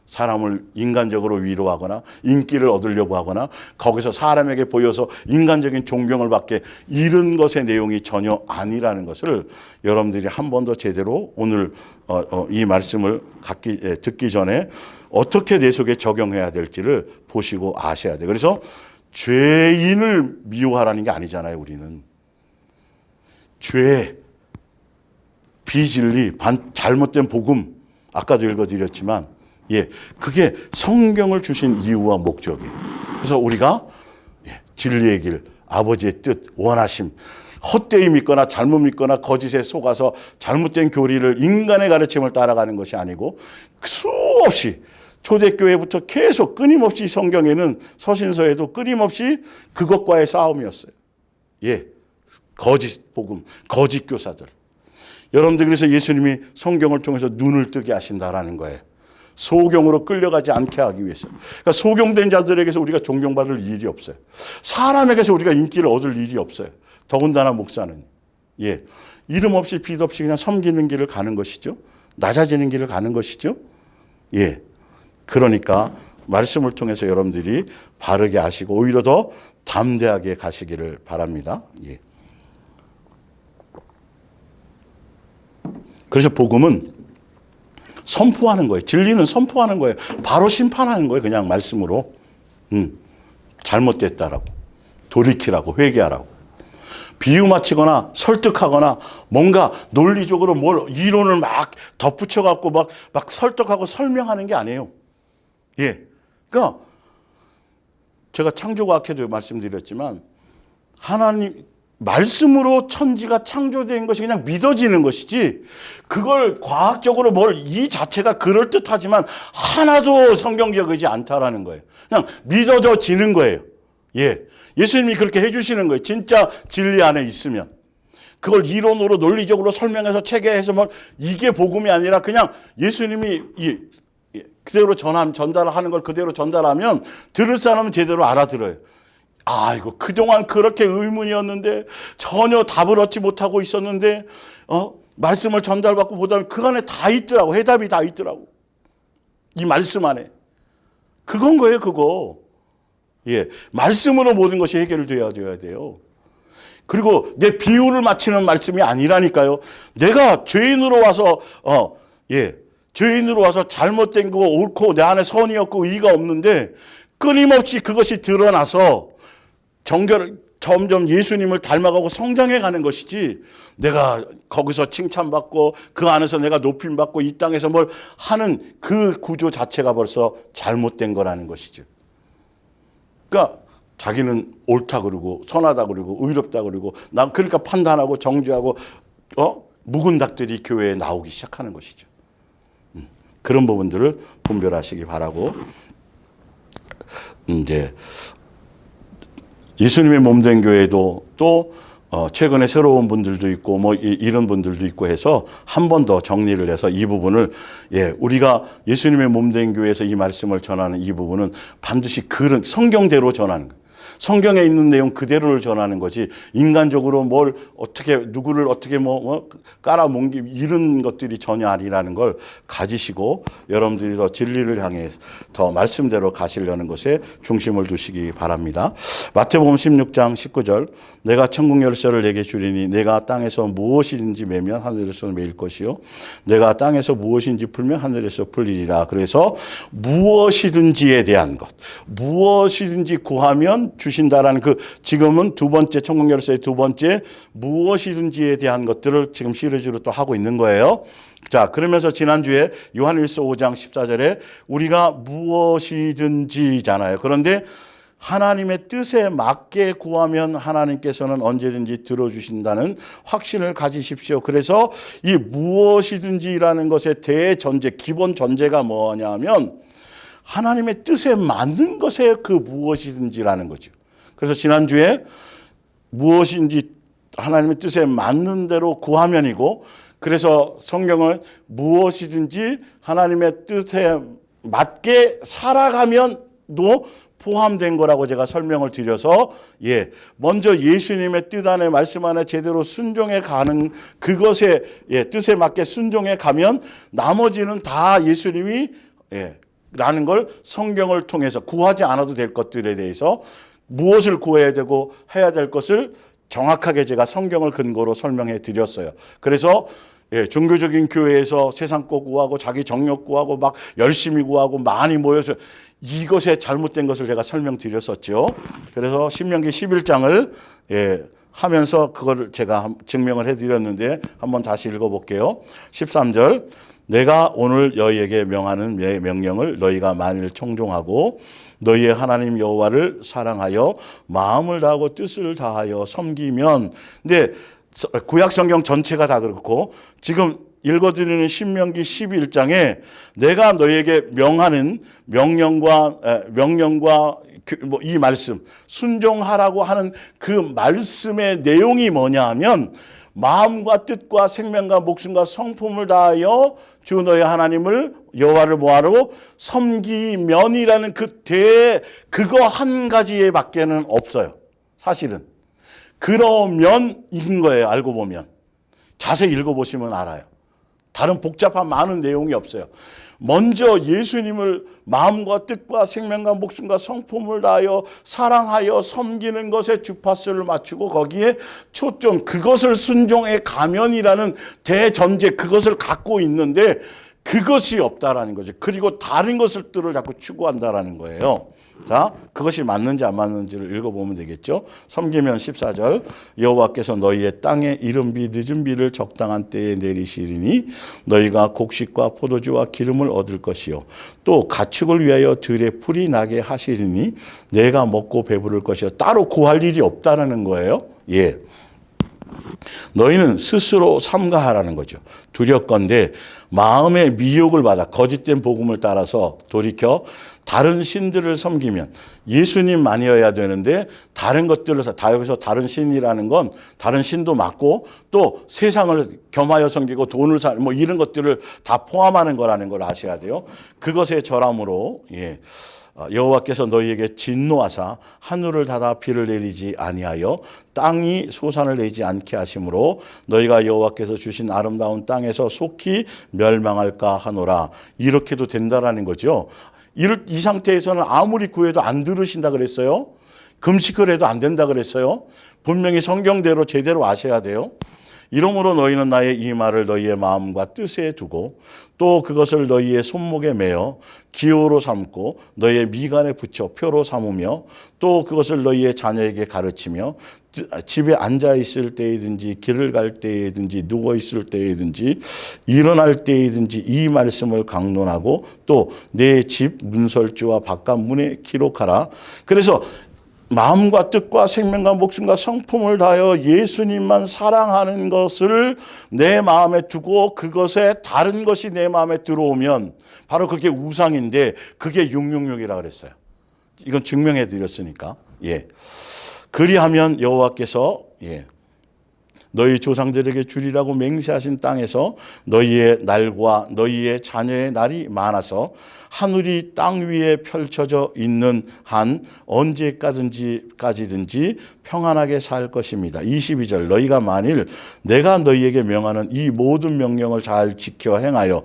사람을 인간적으로 위로하거나 인기를 얻으려고 하거나 거기서 사람에게 보여서 인간적인 존경을 받게, 이런 것의 내용이 전혀 아니라는 것을 여러분들이 한 번 더 제대로 오늘 이 말씀을 듣기 전에 어떻게 내 속에 적용해야 될지를 보시고 아셔야 돼요. 그래서 죄인을 미워하라는 게 아니잖아요. 우리는 죄, 비진리, 잘못된 복음, 아까도 읽어드렸지만 그게 성경을 주신 이유와 목적이에요. 그래서 우리가 진리의 길, 아버지의 뜻, 원하심, 헛되이 믿거나 잘못 믿거나 거짓에 속아서 잘못된 교리를, 인간의 가르침을 따라가는 것이 아니고 수없이 초대교회부터 계속 끊임없이 성경에는, 서신서에도 끊임없이 그것과의 싸움이었어요. 거짓 복음, 거짓 교사들. 여러분들, 그래서 예수님이 성경을 통해서 눈을 뜨게 하신다라는 거예요. 소경으로 끌려가지 않게 하기 위해서. 그러니까 소경된 자들에게서 우리가 존경받을 일이 없어요. 사람에게서 우리가 인기를 얻을 일이 없어요. 더군다나 목사는 이름 없이 빛 없이 그냥 섬기는 길을 가는 것이죠. 낮아지는 길을 가는 것이죠. 그러니까 말씀을 통해서 여러분들이 바르게 하시고 오히려 더 담대하게 가시기를 바랍니다. 그래서 복음은 선포하는 거예요. 진리는 선포하는 거예요. 바로 심판하는 거예요. 그냥 말씀으로. 잘못됐다라고. 돌이키라고. 회개하라고. 비유 맞히거나 설득하거나 뭔가 논리적으로 뭘 이론을 막 덧붙여갖고 막 설득하고 설명하는 게 아니에요. 그러니까 제가 창조과학회도 말씀드렸지만 하나님 말씀으로 천지가 창조된 것이 그냥 믿어지는 것이지, 그걸 과학적으로 이 자체가 그럴듯하지만 하나도 성경적이지 않다라는 거예요. 그냥 믿어져지는 거예요. 예수님이 그렇게 해주시는 거예요. 진짜 진리 안에 있으면. 그걸 이론으로 논리적으로 설명해서 체계해서 이게 복음이 아니라 그냥 예수님이 그대로 전달하는 걸 그대로 전달하면 들을 사람은 제대로 알아들어요. 이거 그동안 그렇게 의문이었는데 전혀 답을 얻지 못하고 있었는데 말씀을 전달받고 보다 그 안에 다 있더라고. 해답이 다 있더라고. 이 말씀 안에. 그건 거예요, 그거. 말씀으로 모든 것이 해결되어야 돼요. 그리고 내 비유를 맞히는 말씀이 아니라니까요. 내가 죄인으로 와서 죄인으로 와서 잘못된 거 옳고 내 안에 선이 없고 의가 없는데 끊임없이 그것이 드러나서 점점 예수님을 닮아가고 성장해 가는 것이지, 내가 거기서 칭찬받고 그 안에서 내가 높임받고 이 땅에서 뭘 하는 그 구조 자체가 벌써 잘못된 거라는 것이죠. 그러니까 자기는 옳다 그러고 선하다 그러고 의롭다 그러고 그러니까 판단하고 정죄하고 묵은 닭들이 교회에 나오기 시작하는 것이죠. 그런 부분들을 분별하시기 바라고, 이제 예수님의 몸된 교회도 또 최근에 새로운 분들도 있고 이런 분들도 있고 해서 한 번 더 정리를 해서 이 부분을 우리가 예수님의 몸된 교회에서 이 말씀을 전하는 이 부분은 반드시 그런 성경대로 전하는 거예요. 성경에 있는 내용 그대로를 전하는 거지, 인간적으로 뭘 어떻게 누구를 어떻게 깔아뭉기 이런 것들이 전혀 아니라는 걸 가지시고 여러분들이 더 진리를 향해 더 말씀대로 가시려는 것에 중심을 두시기 바랍니다. 마태복음 16장 19절, 내가 천국 열쇠를 내게 주리니 내가 땅에서 무엇이든지 매면 하늘에서 매일 것이요 내가 땅에서 무엇인지 풀면 하늘에서 풀리리라. 그래서 무엇이든지에 대한 것, 무엇이든지 구하면 주신다라는 지금은 두 번째 천국 열쇠의 두 번째 무엇이든지에 대한 것들을 지금 시리즈로 또 하고 있는 거예요. 자, 그러면서 지난주에 요한일서 5장 14절에 우리가 무엇이든지잖아요. 그런데 하나님의 뜻에 맞게 구하면 하나님께서는 언제든지 들어주신다는 확신을 가지십시오. 그래서 이 무엇이든지라는 것의 대전제, 기본 전제가 뭐냐 하면 하나님의 뜻에 맞는 것에 그 무엇이든지라는 거죠. 그래서 지난주에 무엇인지 하나님의 뜻에 맞는 대로 구하면이고, 그래서 성경은 무엇이든지 하나님의 뜻에 맞게 살아가면도 포함된 거라고 제가 설명을 드려서, 먼저 예수님의 뜻 안에 말씀 안에 제대로 순종해 가는 그것에, 뜻에 맞게 순종해 가면 나머지는 다 예수님이 라는 걸 성경을 통해서 구하지 않아도 될 것들에 대해서 무엇을 구해야 되고 해야 될 것을 정확하게 제가 성경을 근거로 설명해 드렸어요. 그래서 종교적인 교회에서 세상 거 구하고 자기 정욕 구하고 막 열심히 구하고 많이 모여서 이것에 잘못된 것을 제가 설명드렸었죠. 그래서 신명기 11장을 하면서 그걸 제가 증명을 해드렸는데 한번 다시 읽어볼게요. 13절, 내가 오늘 너희에게 명하는 명령을 너희가 만일 청종하고 너희의 하나님 여호와를 사랑하여 마음을 다하고 뜻을 다하여 섬기면, 근데 구약 성경 전체가 다 그렇고 지금 읽어드리는 신명기 11장에 내가 너희에게 명하는 명령과 이 말씀, 순종하라고 하는 그 말씀의 내용이 뭐냐 하면, 마음과 뜻과 생명과 목숨과 성품을 다하여 주 너희 하나님을 여호와를 뭐하러 섬기면이라는 그거 한 가지에 밖에는 없어요. 사실은 그러면인 거예요. 알고 보면, 자세히 읽어보시면 알아요. 다른 복잡한 많은 내용이 없어요. 먼저 예수님을 마음과 뜻과 생명과 목숨과 성품을 다하여 사랑하여 섬기는 것에 주파수를 맞추고 거기에 초점, 그것을 순종해 가면이라는 대전제, 그것을 갖고 있는데 그것이 없다라는 거죠. 그리고 다른 것들을 자꾸 추구한다라는 거예요. 자, 그것이 맞는지 안 맞는지를 읽어보면 되겠죠. 섬기면 14절, 여호와께서 너희의 땅에 이른비 늦은 비를 적당한 때에 내리시리니 너희가 곡식과 포도주와 기름을 얻을 것이요 또 가축을 위하여 들에 풀이 나게 하시리니 내가 먹고 배부를 것이요. 따로 구할 일이 없다라는 거예요. 너희는 스스로 삼가하라는 거죠. 두렵건대 마음의 미혹을 받아 거짓된 복음을 따라서 돌이켜 다른 신들을 섬기면, 예수님만이어야 되는데 다른 것들을 다, 여기서 다른 신이라는 건 다른 신도 맞고 또 세상을 겸하여 섬기고 돈을 뭐 이런 것들을 다 포함하는 거라는 걸 아셔야 돼요. 그것에 절함으로 여호와께서 너희에게 진노하사 하늘을 닫아 비를 내리지 아니하여 땅이 소산을 내지 않게 하심으로 너희가 여호와께서 주신 아름다운 땅에서 속히 멸망할까 하노라. 이렇게도 된다라는 거죠. 이 상태에서는 아무리 구해도 안 들으신다 그랬어요. 금식을 해도 안 된다 그랬어요. 분명히 성경대로 제대로 아셔야 돼요. 이러므로 너희는 나의 이 말을 너희의 마음과 뜻에 두고 또 그것을 너희의 손목에 매어 기호로 삼고 너희의 미간에 붙여 표로 삼으며 또 그것을 너희의 자녀에게 가르치며 집에 앉아 있을 때이든지 길을 갈 때이든지 누워 있을 때이든지 일어날 때이든지 이 말씀을 강론하고 또 내 집 문설주와 바깥 문에 기록하라. 그래서 마음과 뜻과 생명과 목숨과 성품을 다하여 예수님만 사랑하는 것을 내 마음에 두고 그것에 다른 것이 내 마음에 들어오면 바로 그게 우상인데 그게 666이라고 그랬어요. 이건 증명해 드렸으니까. 그리하면 여호와께서 너희 조상들에게 주리라고 맹세하신 땅에서 너희의 날과 너희의 자녀의 날이 많아서 하늘이 땅 위에 펼쳐져 있는 한 언제까지든지 평안하게 살 것입니다. 22절, 너희가 만일 내가 너희에게 명하는 이 모든 명령을 잘 지켜 행하여,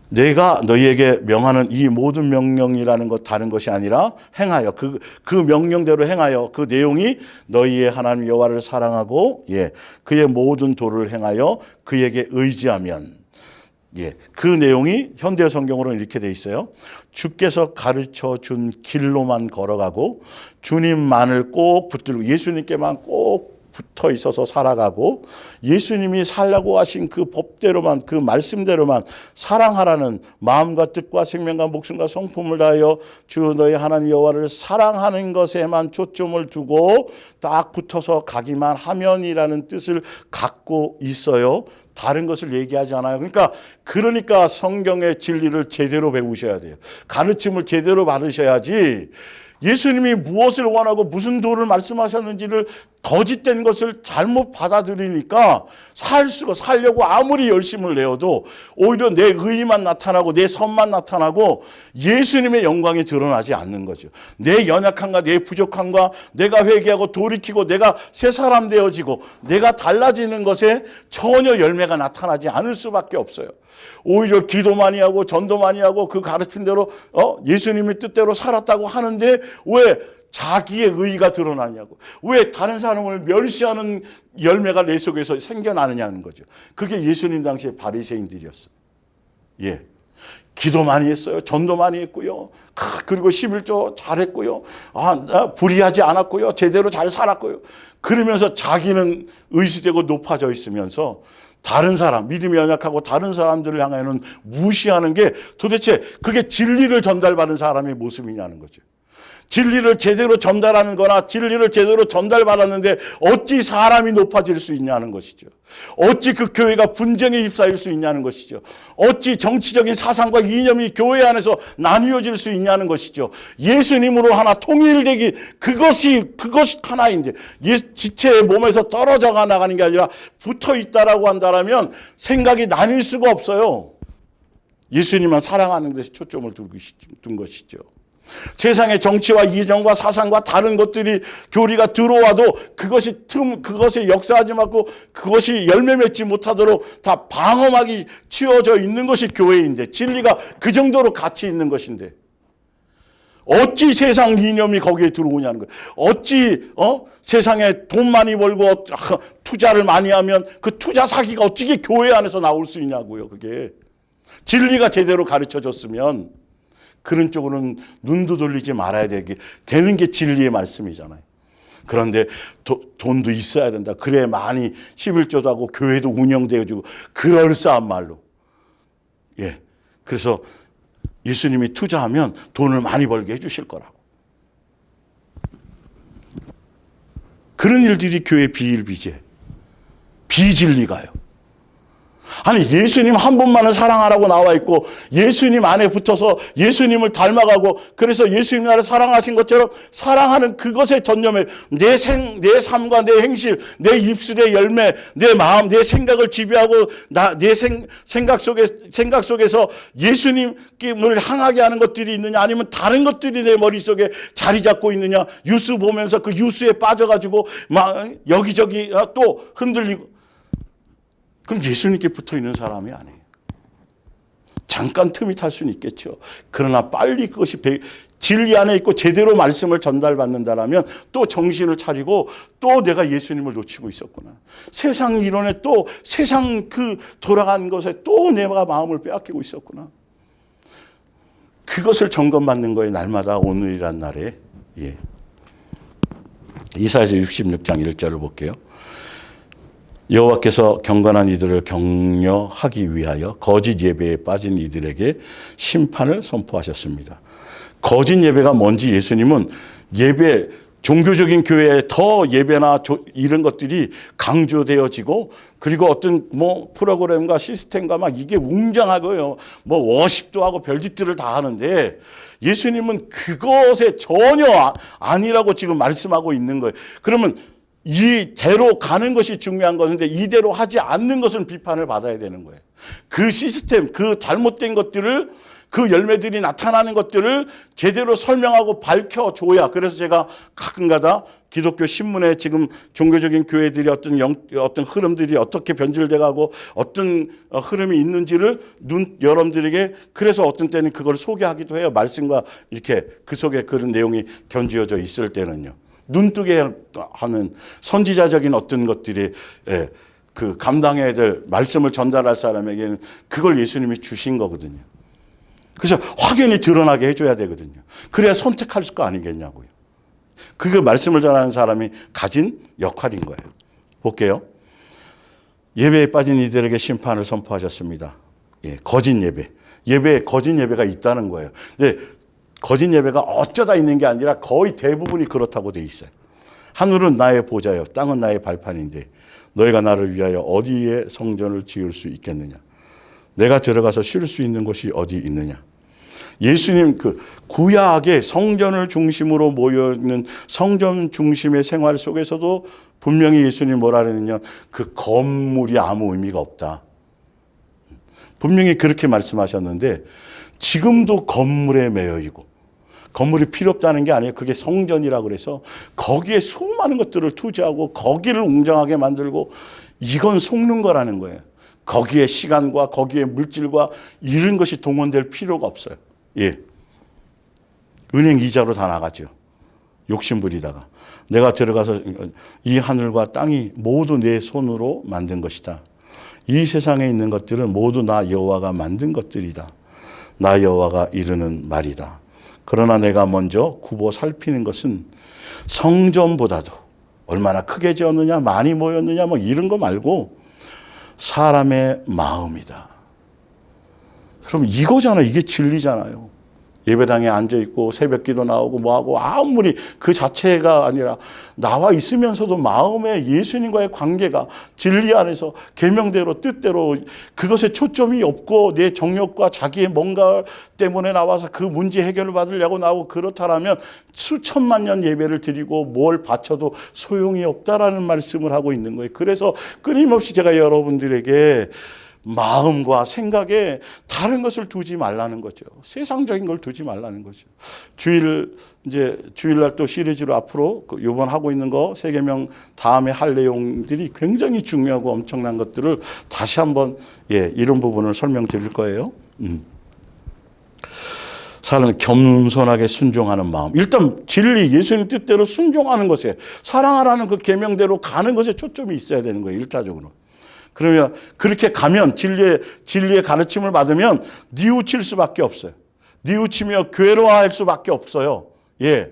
내가 너희에게 명하는 이 모든 명령이라는 것 다른 것이 아니라 행하여 그 명령대로 행하여 그 내용이 너희의 하나님 여호와를 사랑하고 그의 모든 도를 행하여 그에게 의지하면, 그 내용이 현대 성경으로는 이렇게 돼 있어요. 주께서 가르쳐 준 길로만 걸어가고 주님만을 꼭 붙들고 예수님께만 꼭 붙어 있어서 살아가고 예수님이 살라고 하신 그 법대로만, 그 말씀대로만 사랑하라는 마음과 뜻과 생명과 목숨과 성품을 다하여 주 너희 하나님 여호와를 사랑하는 것에만 초점을 두고 딱 붙어서 가기만 하면이라는 뜻을 갖고 있어요. 다른 것을 얘기하지 않아요. 그러니까 성경의 진리를 제대로 배우셔야 돼요. 가르침을 제대로 받으셔야지 예수님이 무엇을 원하고 무슨 도를 말씀하셨는지를 거짓된 것을 잘못 받아들이니까 살려고 아무리 열심을 내어도 오히려 내 의의만 나타나고 내 선만 나타나고 예수님의 영광이 드러나지 않는 거죠. 내 연약함과 내 부족함과 내가 회개하고 돌이키고 내가 새 사람 되어지고 내가 달라지는 것에 전혀 열매가 나타나지 않을 수밖에 없어요. 오히려 기도 많이 하고 전도 많이 하고 그 가르침대로 예수님의 뜻대로 살았다고 하는데 왜 자기의 의의가 드러나냐고. 왜 다른 사람을 멸시하는 열매가 내 속에서 생겨나느냐는 거죠. 그게 예수님 당시의 바리새인들이었어요. 예. 기도 많이 했어요. 전도 많이 했고요. 그리고 11조 잘했고요. 불의하지 않았고요. 제대로 잘 살았고요. 그러면서 자기는 의시되고 높아져 있으면서 다른 사람, 믿음이 연약하고 다른 사람들을 향하여는 무시하는 게 도대체 그게 진리를 전달받은 사람의 모습이냐는 거죠. 진리를 제대로 전달하는 거나 진리를 제대로 전달받았는데 어찌 사람이 높아질 수 있냐는 것이죠. 어찌 그 교회가 분쟁에 휩싸일 수 있냐는 것이죠. 어찌 정치적인 사상과 이념이 교회 안에서 나뉘어질 수 있냐는 것이죠. 예수님으로 하나 통일되기 그것이 하나인데 지체의 몸에서 떨어져 나가는 게 아니라 붙어 있다라고 한다면 생각이 나뉠 수가 없어요. 예수님만 사랑하는 데서 초점을 둔 것이죠. 세상의 정치와 이념과 사상과 다른 것들이 교리가 들어와도 그것에 역사하지 말고 그것이 열매 맺지 못하도록 다 방어막이 치워져 있는 것이 교회인데 진리가 그 정도로 가치 있는 것인데 어찌 세상 이념이 거기에 들어오냐는 거예요. 어찌 세상에 돈 많이 벌고 투자를 많이 하면 그 투자 사기가 어찌 교회 안에서 나올 수 있냐고요. 그게 진리가 제대로 가르쳐졌으면 그런 쪽으로는 눈도 돌리지 말아야 되는 게 진리의 말씀이잖아요. 그런데 돈도 있어야 된다. 그래 많이 11조도 하고 교회도 운영되어지고 그럴싸한 말로. 예. 그래서 예수님이 투자하면 돈을 많이 벌게 해주실 거라고. 그런 일들이 교회 비일비재. 비진리가요. 아니 예수님 한 분만을 사랑하라고 나와 있고 예수님 안에 붙어서 예수님을 닮아가고 그래서 예수님 나를 사랑하신 것처럼 사랑하는 그것에 전념해 내 삶과 내 행실, 내 입술의 열매, 내 마음, 내 생각을 지배하고 내 생각 속에서 예수님을 향하게 하는 것들이 있느냐 아니면 다른 것들이 내 머릿속에 자리 잡고 있느냐 뉴스 보면서 그 뉴스에 빠져가지고 막 여기저기 또 흔들리고 그럼 예수님께 붙어 있는 사람이 아니에요. 잠깐 틈이 탈 수는 있겠죠. 그러나 빨리 그것이 진리 안에 있고 제대로 말씀을 전달받는다라면 또 정신을 차리고 또 내가 예수님을 놓치고 있었구나. 세상 이론에 또 세상 돌아간 것에 또 내가 마음을 빼앗기고 있었구나. 그것을 점검받는 거예요. 날마다 오늘이란 날에. 예. 이사야서 66장 1절을 볼게요. 여호와께서 경건한 이들을 격려하기 위하여 거짓 예배에 빠진 이들에게 심판을 선포하셨습니다. 거짓 예배가 뭔지 예수님은 종교적인 교회에 더 예배나 이런 것들이 강조되어지고 그리고 어떤 프로그램과 시스템과 막 이게 웅장하고요. 워십도 하고 별짓들을 다 하는데 예수님은 그것에 전혀 아니라고 지금 말씀하고 있는 거예요. 그러면 이대로 가는 것이 중요한 것인데 이대로 하지 않는 것은 비판을 받아야 되는 거예요. 그 시스템, 그 잘못된 것들을 그 열매들이 나타나는 것들을 제대로 설명하고 밝혀줘야 그래서 제가 가끔가다 기독교 신문에 지금 종교적인 교회들이 어떤 흐름들이 어떻게 변질돼가고 어떤 흐름이 있는지를 여러분들에게 그래서 어떤 때는 그걸 소개하기도 해요. 말씀과 이렇게 그 속에 그런 내용이 견지어져 있을 때는요. 눈뜨게 하는 선지자적인 어떤 것들이 그 감당해야 될 말씀을 전달할 사람에게는 그걸 예수님이 주신 거거든요. 그래서 확연히 드러나게 해줘야 되거든요. 그래야 선택할 거 아니겠냐고요. 그게 말씀을 전하는 사람이 가진 역할인 거예요. 볼게요. 예배에 빠진 이들에게 심판을 선포하셨습니다. 예, 거짓 예배. 예배에 거짓 예배가 있다는 거예요. 근데 거짓 예배가 어쩌다 있는 게 아니라 거의 대부분이 그렇다고 돼 있어요. 하늘은 나의 보좌요 땅은 나의 발판인데 너희가 나를 위하여 어디에 성전을 지을 수 있겠느냐. 내가 들어가서 쉴 수 있는 곳이 어디 있느냐. 예수님 그 구약의 성전을 중심으로 모여있는 성전 중심의 생활 속에서도 분명히 예수님 뭐라 그랬느냐. 그 건물이 아무 의미가 없다. 분명히 그렇게 말씀하셨는데 지금도 건물에 매여 있고 건물이 필요 없다는 게 아니에요. 그게 성전이라고 그래서 거기에 수많은 것들을 투자하고 거기를 웅장하게 만들고 이건 속는 거라는 거예요. 거기에 시간과 거기에 물질과 이런 것이 동원될 필요가 없어요. 예. 은행 이자로 다 나가죠. 욕심 부리다가. 내가 들어가서 이 하늘과 땅이 모두 내 손으로 만든 것이다. 이 세상에 있는 것들은 모두 나 여호와가 만든 것들이다. 나 여호와가 이르는 말이다. 그러나 내가 먼저 굽어 살피는 것은 성전보다도 얼마나 크게 지었느냐, 많이 모였느냐, 뭐 이런 거 말고 사람의 마음이다. 그럼 이거잖아요. 이게 진리잖아요. 예배당에 앉아있고 새벽기도 나오고 뭐하고 아무리 그 자체가 아니라 나와 있으면서도 마음에 예수님과의 관계가 진리 안에서 계명대로 뜻대로 그것에 초점이 없고 내 정욕과 자기의 뭔가 때문에 나와서 그 문제 해결을 받으려고 나오고 그렇다라면 수천만 년 예배를 드리고 뭘 바쳐도 소용이 없다라는 말씀을 하고 있는 거예요. 그래서 끊임없이 제가 여러분들에게 마음과 생각에 다른 것을 두지 말라는 거죠. 세상적인 걸 두지 말라는 거죠. 주일날 또 시리즈로 앞으로 이번 하고 있는 거 세계명 다음에 할 내용들이 굉장히 중요하고 엄청난 것들을 다시 한번 이런 부분을 설명드릴 거예요. 사람은 겸손하게 순종하는 마음. 일단 진리, 예수님 뜻대로 순종하는 것에 사랑하라는 그 계명대로 가는 것에 초점이 있어야 되는 거예요. 일차적으로. 그러면 그렇게 가면 진리의 가르침을 받으면 뉘우칠 수밖에 없어요. 뉘우치며 괴로워할 수밖에 없어요. 예.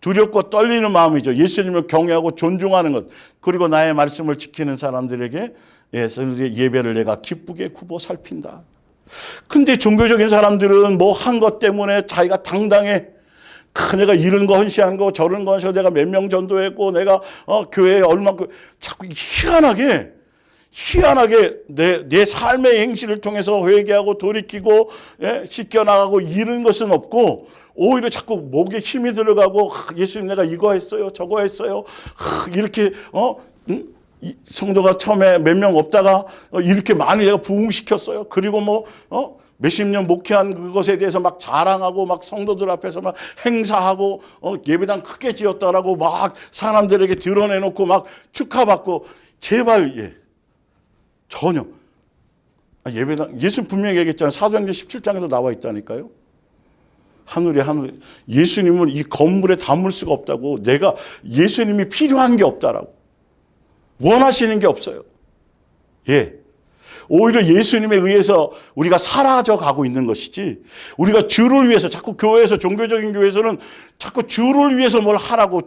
두렵고 떨리는 마음이죠. 예수님을 경외하고 존중하는 것. 그리고 나의 말씀을 지키는 사람들에게 예배를 내가 기쁘게 굽어 살핀다. 근데 종교적인 사람들은 뭐 한 것 때문에 자기가 당당해. 내가 이런 거 헌시한 거 저런 거 헌시하고 내가 몇 명 전도했고 내가 교회에 얼마큼 자꾸 희한하게 내 삶의 행실을 통해서 회개하고 돌이키고 씻겨나가고 이런 것은 없고 오히려 자꾸 목에 힘이 들어가고 예수님 내가 이거 했어요 저거 했어요 이렇게 성도가 처음에 몇 명 없다가 이렇게 많이 내가 부흥시켰어요. 그리고 몇십 년 목회한 그것에 대해서 막 자랑하고 막 성도들 앞에서 막 행사하고 예배당 크게 지었다라고 막 사람들에게 드러내놓고 막 축하받고 제발 전혀 예배당 예수님 분명히 얘기했잖아요. 사도행전 17장에도 나와 있다니까요. 하늘 예수님은 이 건물에 담을 수가 없다고. 내가 예수님이 필요한 게 없다라고. 원하시는 게 없어요. 오히려 예수님에 의해서 우리가 사라져 가고 있는 것이지 우리가 주를 위해서 자꾸 교회에서 종교적인 교회에서는 자꾸 주를 위해서 뭘 하라고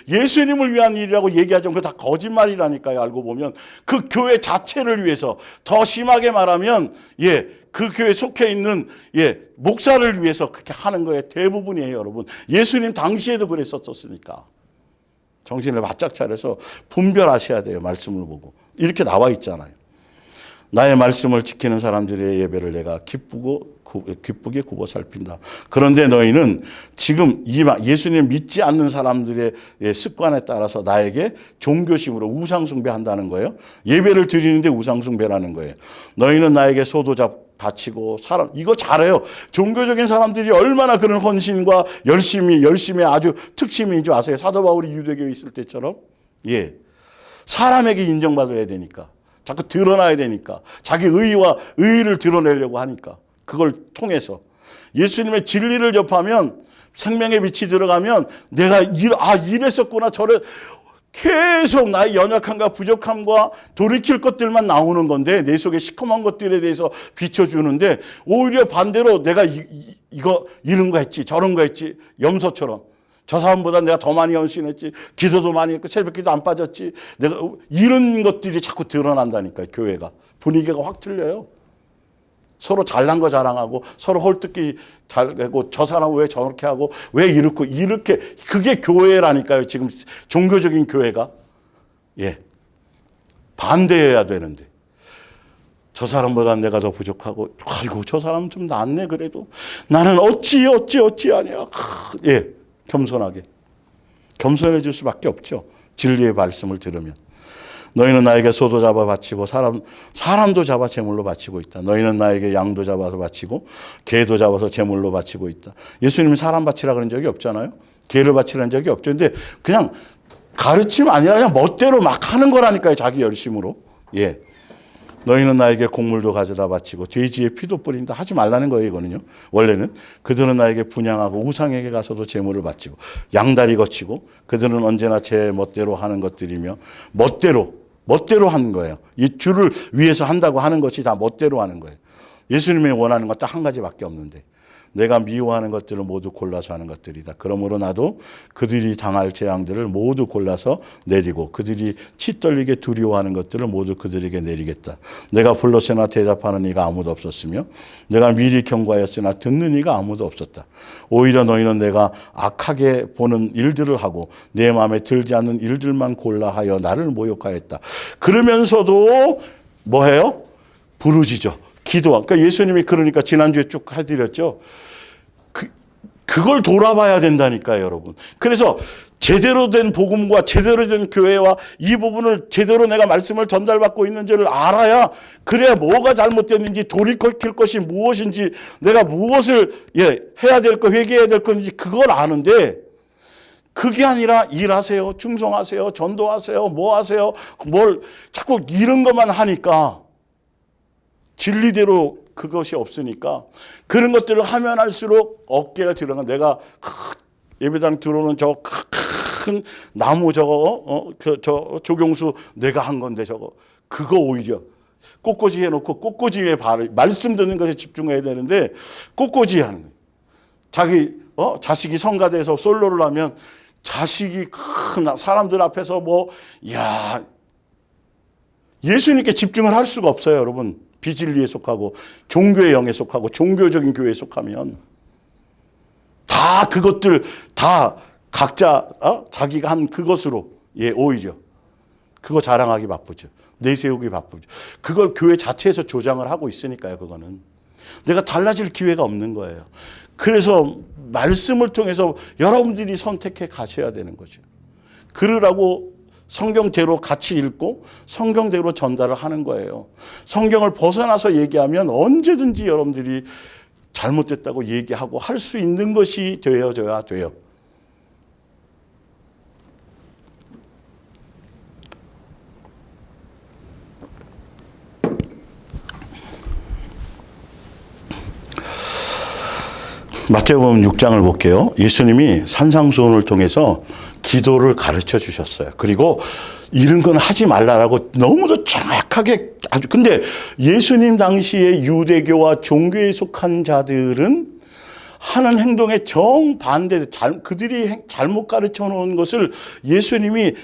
예수님을 위한 일이라고 얘기하죠. 그거 다 거짓말이라니까요. 알고 보면 그 교회 자체를 위해서 더 심하게 말하면 그 교회에 속해 있는 목사를 위해서 그렇게 하는 거에 대부분이에요. 여러분 예수님 당시에도 그랬었으니까 정신을 바짝 차려서 분별하셔야 돼요. 말씀을 보고 이렇게 나와 있잖아요. 나의 말씀을 지키는 사람들의 예배를 내가 기쁘게 굽어 살핀다. 그런데 너희는 지금 예수님 믿지 않는 사람들의 습관에 따라서 나에게 종교심으로 우상숭배한다는 거예요. 예배를 드리는데 우상숭배라는 거예요. 너희는 나에게 소도 바치고 이거 잘해요. 종교적인 사람들이 얼마나 그런 헌신과 열심히 아주 특심인 줄 아세요? 사도 바울이 유대교에 있을 때처럼 사람에게 인정받아야 되니까. 자꾸 드러나야 되니까. 자기 의의를 드러내려고 하니까. 그걸 통해서. 예수님의 진리를 접하면 생명의 빛이 들어가면 내가 이랬었구나 계속 나의 연약함과 부족함과 돌이킬 것들만 나오는 건데 내 속에 시커먼 것들에 대해서 비춰주는데 오히려 반대로 내가 이런 거 했지 저런 거 했지 염소처럼 저 사람보다 내가 더 많이 헌신했지 기도도 많이 했고 새벽기도 안 빠졌지 내가 이런 것들이 자꾸 드러난다니까요. 교회가 분위기가 확 틀려요. 서로 잘난 거 자랑하고 서로 헐뜯기 잘하고 저 사람 왜 저렇게 하고 왜 이렇게 그게 교회라니까요. 지금 종교적인 교회가 예 반대해야 되는데 저 사람보다 내가 더 부족하고 아이고 저 사람 좀 낫네 그래도 나는 어찌 아니야. 예 겸손해질 수밖에 없죠. 진리의 말씀을 들으면. 너희는 나에게 소도 잡아 바치고 사람도 잡아 제물로 바치고 있다. 너희는 나에게 양도 잡아서 바치고 개도 잡아서 제물로 바치고 있다. 예수님이 사람 바치라 그런 적이 없잖아요. 개를 바치라는 적이 없죠. 근데 그냥 가르침 아니라 그냥 멋대로 막 하는 거라니까요. 자기 열심으로. 예. 너희는 나에게 곡물도 가져다 바치고 돼지의 피도 뿌린다. 하지 말라는 거예요. 이거는요. 원래는 그들은 나에게 분향하고 우상에게 가서도 제물을 바치고 양다리 거치고 그들은 언제나 제 멋대로 하는 것들이며 멋대로 하는 거예요. 이 주를 위해서 한다고 하는 것이 다 멋대로 하는 거예요. 예수님이 원하는 건 딱 한 가지밖에 없는데 내가 미워하는 것들을 모두 골라서 하는 것들이다. 그러므로 나도 그들이 당할 재앙들을 모두 골라서 내리고 그들이 치 떨리게 두려워하는 것들을 모두 그들에게 내리겠다. 내가 불렀으나 대답하는 이가 아무도 없었으며 내가 미리 경고하였으나 듣는 이가 아무도 없었다. 오히려 너희는 내가 악하게 보는 일들을 하고 내 마음에 들지 않는 일들만 골라하여 나를 모욕하였다. 그러면서도 뭐해요? 부르짖어. 기도와. 그러니까 예수님이 그러니까 지난주에 쭉 해드렸죠. 그걸 돌아봐야 된다니까요, 여러분. 그래서 제대로 된 복음과 제대로 된 교회와 이 부분을 제대로 내가 말씀을 전달받고 있는지를 알아야 그래야 뭐가 잘못됐는지 돌이킬 것이 무엇인지 내가 무엇을 해야 될 거 회개해야 될 건지 그걸 아는데 그게 아니라 일하세요, 충성하세요, 전도하세요, 뭐 하세요, 뭘 자꾸 이런 것만 하니까 진리대로 그것이 없으니까 그런 것들을 하면 할수록 어깨가 들어가. 내가 예배당 들어오는 저 큰 나무 저거 저 조경수 내가 한 건데 저거 그거 오히려 꽃꽂이 해놓고 꽃꽂이 위에 말씀 듣는 것에 집중해야 되는데 꽃꽂이 하는 거예요. 자기 자식이 성가대에서 솔로를 하면 자식이 큰 사람들 앞에서 예수님께 집중을 할 수가 없어요, 여러분. 비진리에 속하고 종교의 영에 속하고 종교적인 교회에 속하면 다 그것들 다 각자 자기가 한 그것으로 오히려 그거 자랑하기 바쁘죠. 내세우기 바쁘죠. 그걸 교회 자체에서 조장을 하고 있으니까요. 그거는 내가 달라질 기회가 없는 거예요. 그래서 말씀을 통해서 여러분들이 선택해 가셔야 되는 거죠. 그러라고 성경대로 같이 읽고 성경대로 전달을 하는 거예요. 성경을 벗어나서 얘기하면 언제든지 여러분들이 잘못됐다고 얘기하고 할 수 있는 것이 되어져야 돼요. 마태복음 6장을 볼게요. 예수님이 산상수훈을 통해서 기도를 가르쳐 주셨어요. 그리고 이런 건 하지 말라라고 너무도 정확하게 근데 예수님 당시에 유대교와 종교에 속한 자들은 하는 행동에 정반대, 그들이 잘못 가르쳐 놓은 것을 예수님이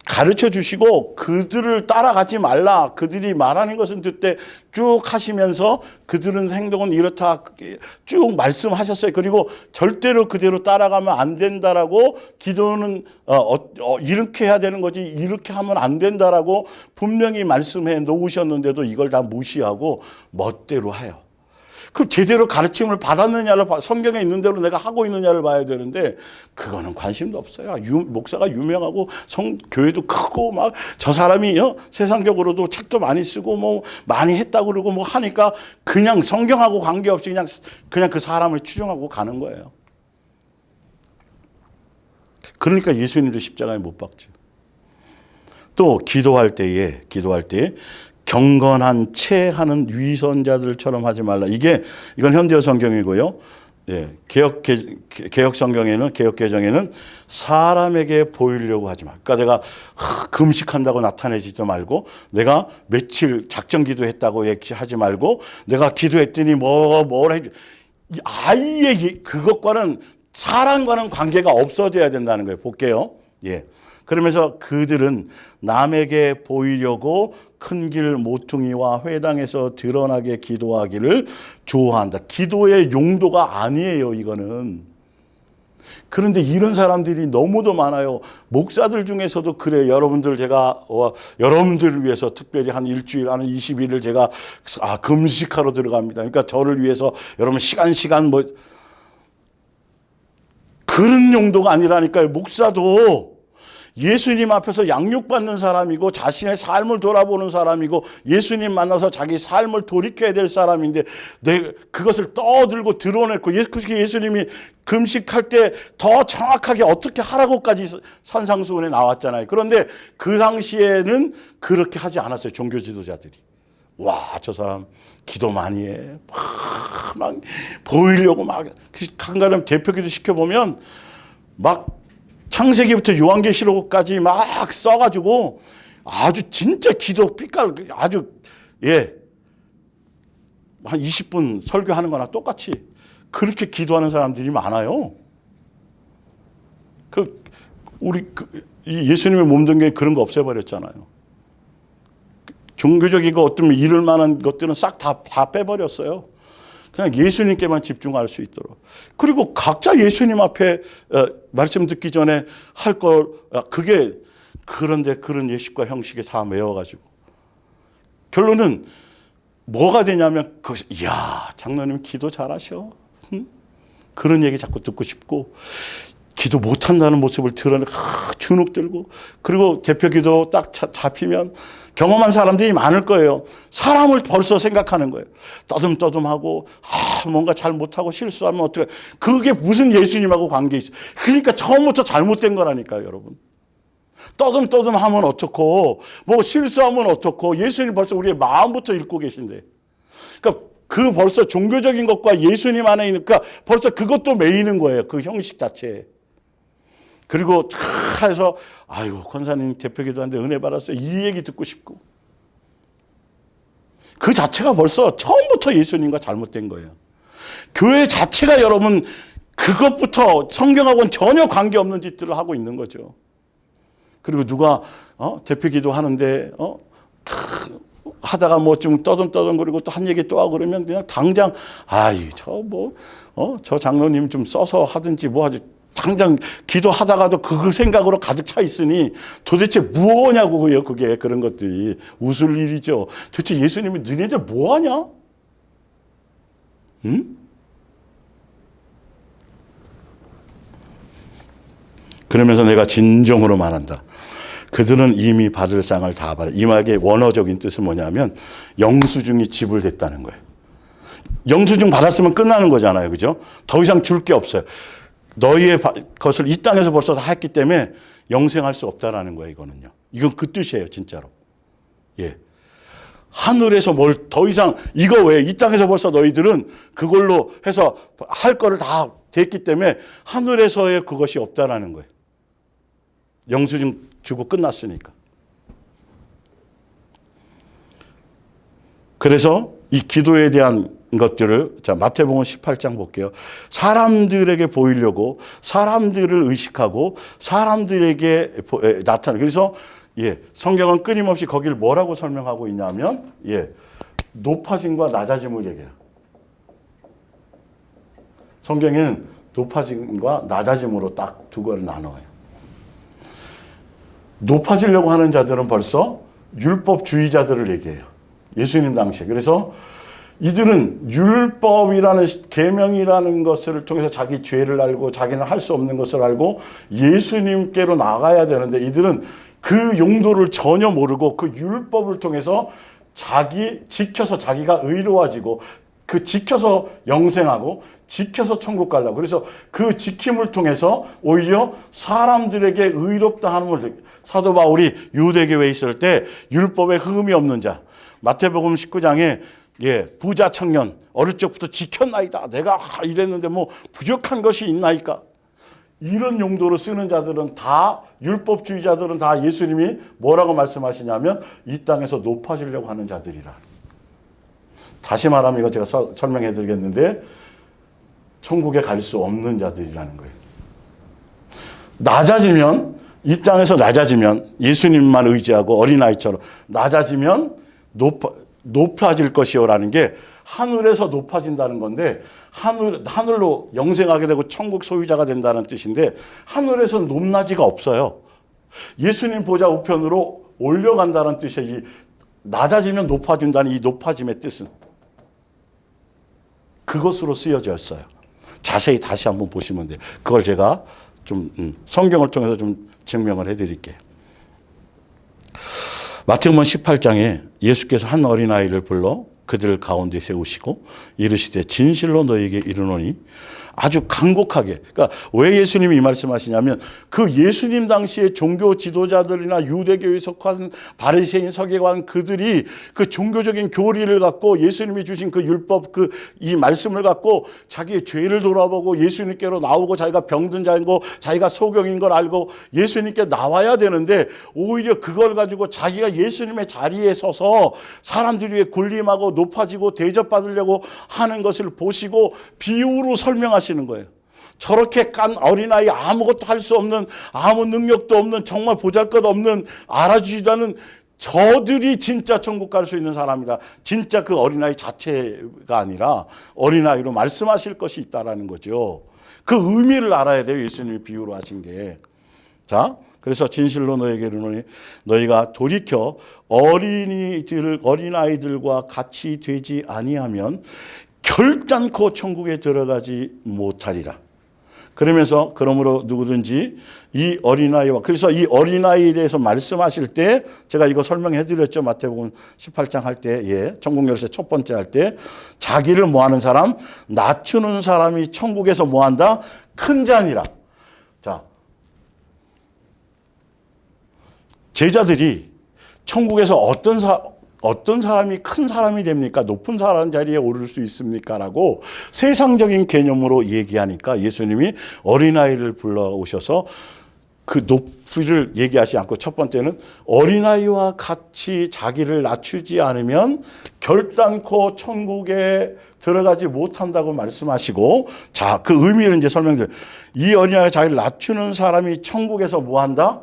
가르쳐 주시고 그들을 따라가지 말라. 그들이 말하는 것은 듣되 쭉 하시면서 그들은 행동은 이렇다 쭉 말씀하셨어요. 그리고 절대로 그대로 따라가면 안 된다라고 기도는 이렇게 해야 되는 거지 이렇게 하면 안 된다라고 분명히 말씀해 놓으셨는데도 이걸 다 무시하고 멋대로 해요. 그럼 제대로 가르침을 받았느냐를 성경에 있는 대로 내가 하고 있느냐를 봐야 되는데 그거는 관심도 없어요. 목사가 유명하고 교회도 크고 막 저 사람이 세상적으로도 책도 많이 쓰고 뭐 많이 했다고 그러고 뭐 하니까 그냥 성경하고 관계없이 그냥 그 사람을 추종하고 가는 거예요. 그러니까 예수님도 십자가에 못 박죠. 또 기도할 때에 경건한 채 하는 위선자들처럼 하지 말라. 이건 현대어 성경이고요. 개혁 성경에는, 개혁 개정에는 사람에게 보이려고 하지 마. 그러니까 내가 금식한다고 나타내지도 말고, 내가 며칠 작정 기도했다고 얘기하지 말고, 내가 기도했더니 뭘 해. 아예 그것과는 사람과는 관계가 없어져야 된다는 거예요. 볼게요. 그러면서 그들은 남에게 보이려고 큰 길 모퉁이와 회당에서 드러나게 기도하기를 좋아한다. 기도의 용도가 아니에요, 이거는. 그런데 이런 사람들이 너무도 많아요. 목사들 중에서도 그래요. 여러분들 제가 여러분들을 위해서 특별히 한 일주일, 한 20일을 제가 금식하러 들어갑니다. 그러니까 저를 위해서 여러분 시간 뭐 그런 용도가 아니라니까요. 목사도 예수님 앞에서 양육받는 사람이고 자신의 삶을 돌아보는 사람이고 예수님 만나서 자기 삶을 돌이켜야 될 사람인데 그것을 떠들고 드러냈고 예수님이 금식할 때 더 정확하게 어떻게 하라고까지 산상수훈에 나왔잖아요. 그런데 그 당시에는 그렇게 하지 않았어요. 종교 지도자들이. 와, 저 사람 기도 많이 해. 막 보이려고 막 한가름 대표기도 시켜보면 막 창세기부터 요한계시록까지 막 써가지고 아주 진짜 기도 삐깔 아주 한 20분 설교하는 거나 똑같이 그렇게 기도하는 사람들이 많아요. 이 예수님의 몸된 게 그런 거 없애버렸잖아요. 종교적이고 어떤 이럴 만한 것들은 싹 다 빼버렸어요. 그냥 예수님께만 집중할 수 있도록. 그리고 각자 예수님 앞에 말씀 듣기 전에 할 걸 그게 그런데 그런 예식과 형식에 다 메워가지고 결론은 뭐가 되냐면 이야 장로님 기도 잘하셔. 그런 얘기 자꾸 듣고 싶고 기도 못한다는 모습을 드러내고 주눅 들고 그리고 대표기도 딱 잡히면 경험한 사람들이 많을 거예요. 사람을 벌써 생각하는 거예요. 떠듬떠듬하고 뭔가 잘못하고 실수하면 어떡해. 그게 무슨 예수님하고 관계 있어요. 그러니까 처음부터 잘못된 거라니까요, 여러분. 떠듬떠듬하면 어떻고 뭐 실수하면 어떻고 예수님 벌써 우리의 마음부터 읽고 계신데. 그러니까 그 벌써 종교적인 것과 예수님 안에 있으니까 벌써 그것도 메이는 거예요. 그 형식 자체에. 그리고 해서 아이고 권사님 대표기도하는데 은혜 받았어요. 이 얘기 듣고 싶고. 그 자체가 벌써 처음부터 예수님과 잘못된 거예요. 교회 자체가 여러분 그것부터 성경하고는 전혀 관계없는 짓들을 하고 있는 거죠. 그리고 누가 대표기도 하는데 하다가 뭐 좀 떠듬떠듬거리고 또 한 얘기 또 하고 그러면 그냥 당장 저 장로님 좀 써서 하든지 뭐 하지. 당장 기도하다가도 그 생각으로 가득 차 있으니 도대체 뭐냐고요. 그게 그런 것들이 웃을 일이죠. 도대체 예수님이 너네들 뭐하냐? 응? 그러면서 내가 진정으로 말한다. 그들은 이미 받을 상을 다 받아. 이 말의 원어적인 뜻은 뭐냐면 영수증이 지불됐다는 거예요. 영수증 받았으면 끝나는 거잖아요. 그죠? 더 이상 줄 게 없어요. 너희의 것을 이 땅에서 벌써 다 했기 때문에 영생할 수 없다라는 거예요, 이거는요. 이건 그 뜻이에요, 진짜로. 예. 하늘에서 뭘 더 이상, 이거 왜, 이 땅에서 벌써 너희들은 그걸로 해서 할 거를 다 됐기 때문에 하늘에서의 그것이 없다라는 거예요. 영수증 주고 끝났으니까. 그래서 이 기도에 대한 것들을 마태복음 18장 볼게요. 사람들에게 보이려고 사람들을 의식하고 사람들에게 나타나. 그래서 성경은 끊임없이 거기를 뭐라고 설명하고 있냐면 높아짐과 낮아짐을 얘기해요. 성경에는 높아짐과 낮아짐으로 딱 두 개를 나눠요. 높아지려고 하는 자들은 벌써 율법주의자들을 얘기해요. 예수님 당시에. 그래서 이들은 율법이라는 계명이라는 것을 통해서 자기 죄를 알고 자기는 할 수 없는 것을 알고 예수님께로 나가야 되는데 이들은 그 용도를 전혀 모르고 그 율법을 통해서 지켜서 자기가 의로워지고 그 지켜서 영생하고 지켜서 천국 가려고. 그래서 그 지킴을 통해서 오히려 사람들에게 의롭다 함을 사도 바울이 유대교회에 있을 때 율법에 흠이 없는 자 마태복음 19장에 부자 청년 어릴 적부터 지켰나이다. 내가 이랬는데 뭐 부족한 것이 있나이까. 이런 용도로 쓰는 자들은 다 율법주의자들은 다 예수님이 뭐라고 말씀하시냐면 이 땅에서 높아지려고 하는 자들이라. 다시 말하면 이거 제가 설명해 드리겠는데 천국에 갈 수 없는 자들이라는 거예요. 낮아지면 이 땅에서 낮아지면 예수님만 의지하고 어린아이처럼 낮아지면 높아질 것이요라는 게 하늘에서 높아진다는 건데 하늘로 영생하게 되고 천국 소유자가 된다는 뜻인데 하늘에서 높낮이가 없어요. 예수님 보좌 우편으로 올려간다는 뜻이에요. 이 낮아지면 높아진다는 이 높아짐의 뜻은 그것으로 쓰여져 있어요. 자세히 다시 한번 보시면 돼요. 그걸 제가 좀 성경을 통해서 좀 증명을 해드릴게요. 마태복음 18장에 예수께서 한 어린아이를 불러 그들 가운데 세우시고 이르시되 진실로 너에게 이르노니 아주 간곡하게. 그러니까 왜 예수님이 이 말씀하시냐면 그 예수님 당시에 종교 지도자들이나 유대교에 속한 바리새인 서기관 그들이 그 종교적인 교리를 갖고 예수님이 주신 그 율법 이 말씀을 갖고 자기의 죄를 돌아보고 예수님께로 나오고 자기가 병든 자인 거 자기가 소경인 걸 알고 예수님께 나와야 되는데 오히려 그걸 가지고 자기가 예수님의 자리에 서서 사람들 위해 군림하고 높아지고 대접받으려고 하는 것을 보시고 비유로 설명하시는 거예요. 저렇게 깐 어린아이 아무것도 할 수 없는 아무 능력도 없는 정말 보잘것없는 알아주지도 않는 저들이 진짜 천국 갈 수 있는 사람이다. 진짜 그 어린아이 자체가 아니라 어린아이로 말씀하실 것이 있다라는 거죠. 그 의미를 알아야 돼요. 예수님이 비유로 하신 게. 자, 그래서 진실로 너에게 이르노니 너희가 돌이켜 어린아이들과 같이 되지 아니하면 결단코 천국에 들어가지 못하리라. 그러면서 그러므로 누구든지 이 어린아이와 그래서 이 어린아이에 대해서 말씀하실 때 제가 이거 설명해 드렸죠. 마태복음 18장 할 때 천국 열쇠 첫 번째 할 때 자기를 뭐하는 사람 낮추는 사람이 천국에서 뭐한다? 큰 자니라. 자, 제자들이 천국에서 어떤 사람이 큰 사람이 됩니까? 높은 사람 자리에 오를 수 있습니까? 라고 세상적인 개념으로 얘기하니까 예수님이 어린아이를 불러오셔서 그 높이를 얘기하지 않고 첫 번째는 어린아이와 같이 자기를 낮추지 않으면 결단코 천국에 들어가지 못한다고 말씀하시고 자, 그 의미를 이제 설명드려요. 이 어린아이가 자기를 낮추는 사람이 천국에서 뭐 한다?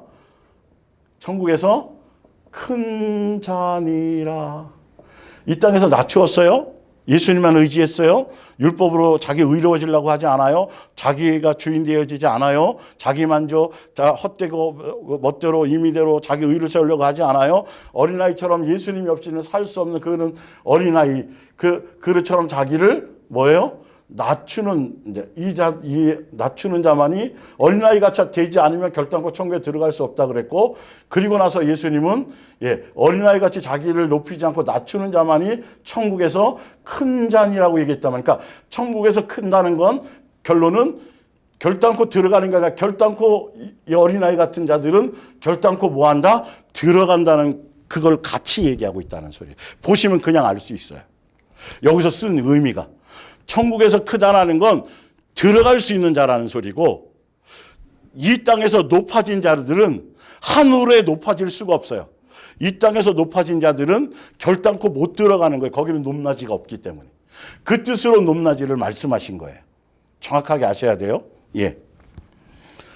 천국에서 큰 자니라. 이 땅에서 낮추었어요? 예수님만 의지했어요? 율법으로 자기 의로워지려고 하지 않아요? 자기가 주인 되어지지 않아요? 자기 만족, 헛되고 멋대로 임의대로 자기 의를 세우려고 하지 않아요? 어린아이처럼 예수님이 없이는 살 수 없는 그는 어린아이 그릇처럼 자기를 뭐예요? 낮추는 이 낮추는 자만이 어린아이 같이 되지 않으면 결단코 천국에 들어갈 수 없다 그랬고 그리고 나서 예수님은 어린아이 같이 자기를 높이지 않고 낮추는 자만이 천국에서 큰 자니라고 얘기했다면 그러니까 천국에서 큰다는 건 결론은 결단코 들어가는 게 아니라 결단코 이 어린아이 같은 자들은 결단코 뭐 한다? 들어간다는 그걸 같이 얘기하고 있다는 소리예요. 보시면 그냥 알 수 있어요. 여기서 쓴 의미가 천국에서 크다라는 건 들어갈 수 있는 자라는 소리고 이 땅에서 높아진 자들은 하늘에 높아질 수가 없어요. 이 땅에서 높아진 자들은 결단코 못 들어가는 거예요. 거기는 높낮이가 없기 때문에. 그 뜻으로 높낮이를 말씀하신 거예요. 정확하게 아셔야 돼요.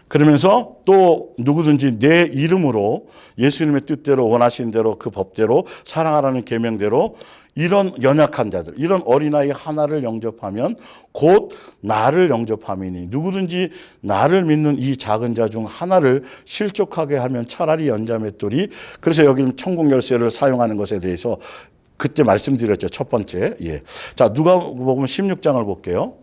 그러면서 또 누구든지 내 이름으로 예수님의 뜻대로 원하신 대로 그 법대로 사랑하라는 계명대로 이런 연약한 자들, 이런 어린아이 하나를 영접하면 곧 나를 영접함이니 누구든지 나를 믿는 이 작은 자 중 하나를 실족하게 하면 차라리 연자맷돌이 그래서 여기는 천국 열쇠를 사용하는 것에 대해서 그때 말씀드렸죠. 첫 번째. 자, 누가복음 16장을 볼게요.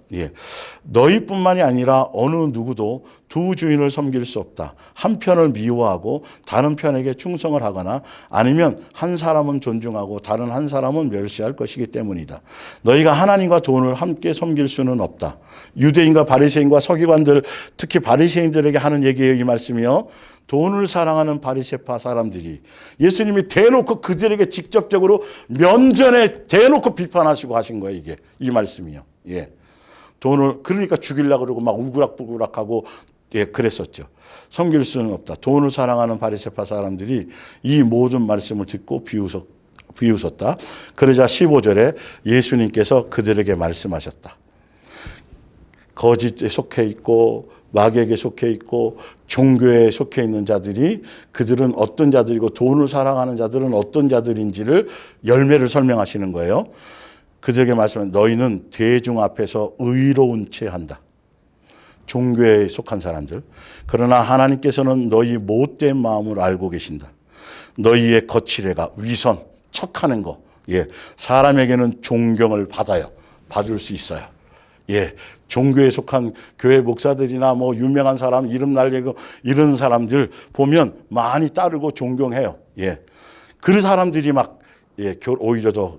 너희뿐만이 아니라 어느 누구도 두 주인을 섬길 수 없다. 한 편을 미워하고 다른 편에게 충성을 하거나 아니면 한 사람은 존중하고 다른 한 사람은 멸시할 것이기 때문이다. 너희가 하나님과 돈을 함께 섬길 수는 없다. 유대인과 바리새인과 서기관들 특히 바리새인들에게 하는 얘기예요. 이 말씀이요. 돈을 사랑하는 바리새파 사람들이 예수님이 대놓고 그들에게 직접적으로 면전에 대놓고 비판하시고 하신 거예요. 이게 이 말씀이요. 돈을 그러니까 죽이려고 그러고 막 우그락부그락하고 그랬었죠. 섬길 수는 없다. 돈을 사랑하는 바리새파 사람들이 이 모든 말씀을 듣고 비웃었다. 그러자 15절에 예수님께서 그들에게 말씀하셨다. 거짓에 속해 있고 마귀에게 속해 있고 종교에 속해 있는 자들이 그들은 어떤 자들이고 돈을 사랑하는 자들은 어떤 자들인지를 열매를 설명하시는 거예요. 그들에게 말씀은 너희는 대중 앞에서 의로운 채 한다. 종교에 속한 사람들. 그러나 하나님께서는 너희 못된 마음을 알고 계신다. 너희의 거칠애가 위선, 척하는 거. 예, 사람에게는 존경을 받을 수 있어요. 예, 종교에 속한 교회 목사들이나 뭐 유명한 사람 이름 날리고 이런 사람들 보면 많이 따르고 존경해요. 예, 그 사람들이 막 오히려 더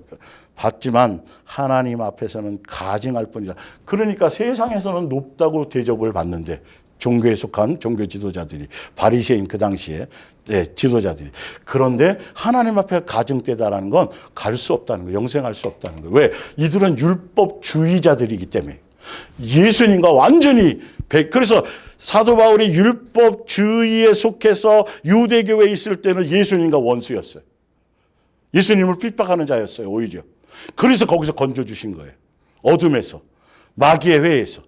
받지만 하나님 앞에서는 가증할 뿐이다. 그러니까 세상에서는 높다고 대접을 받는데 종교에 속한 종교 지도자들이 바리새인 그 당시에 지도자들이 그런데 하나님 앞에 가증되다라는 건 갈 수 없다는 거예요. 영생할 수 없다는 거예요. 왜? 이들은 율법주의자들이기 때문에 예수님과 완전히 그래서 사도 바울이 율법주의에 속해서 유대교회에 있을 때는 예수님과 원수였어요. 예수님을 핍박하는 자였어요. 오히려. 그래서 거기서 건져주신 거예요. 어둠에서. 마귀의 회에서.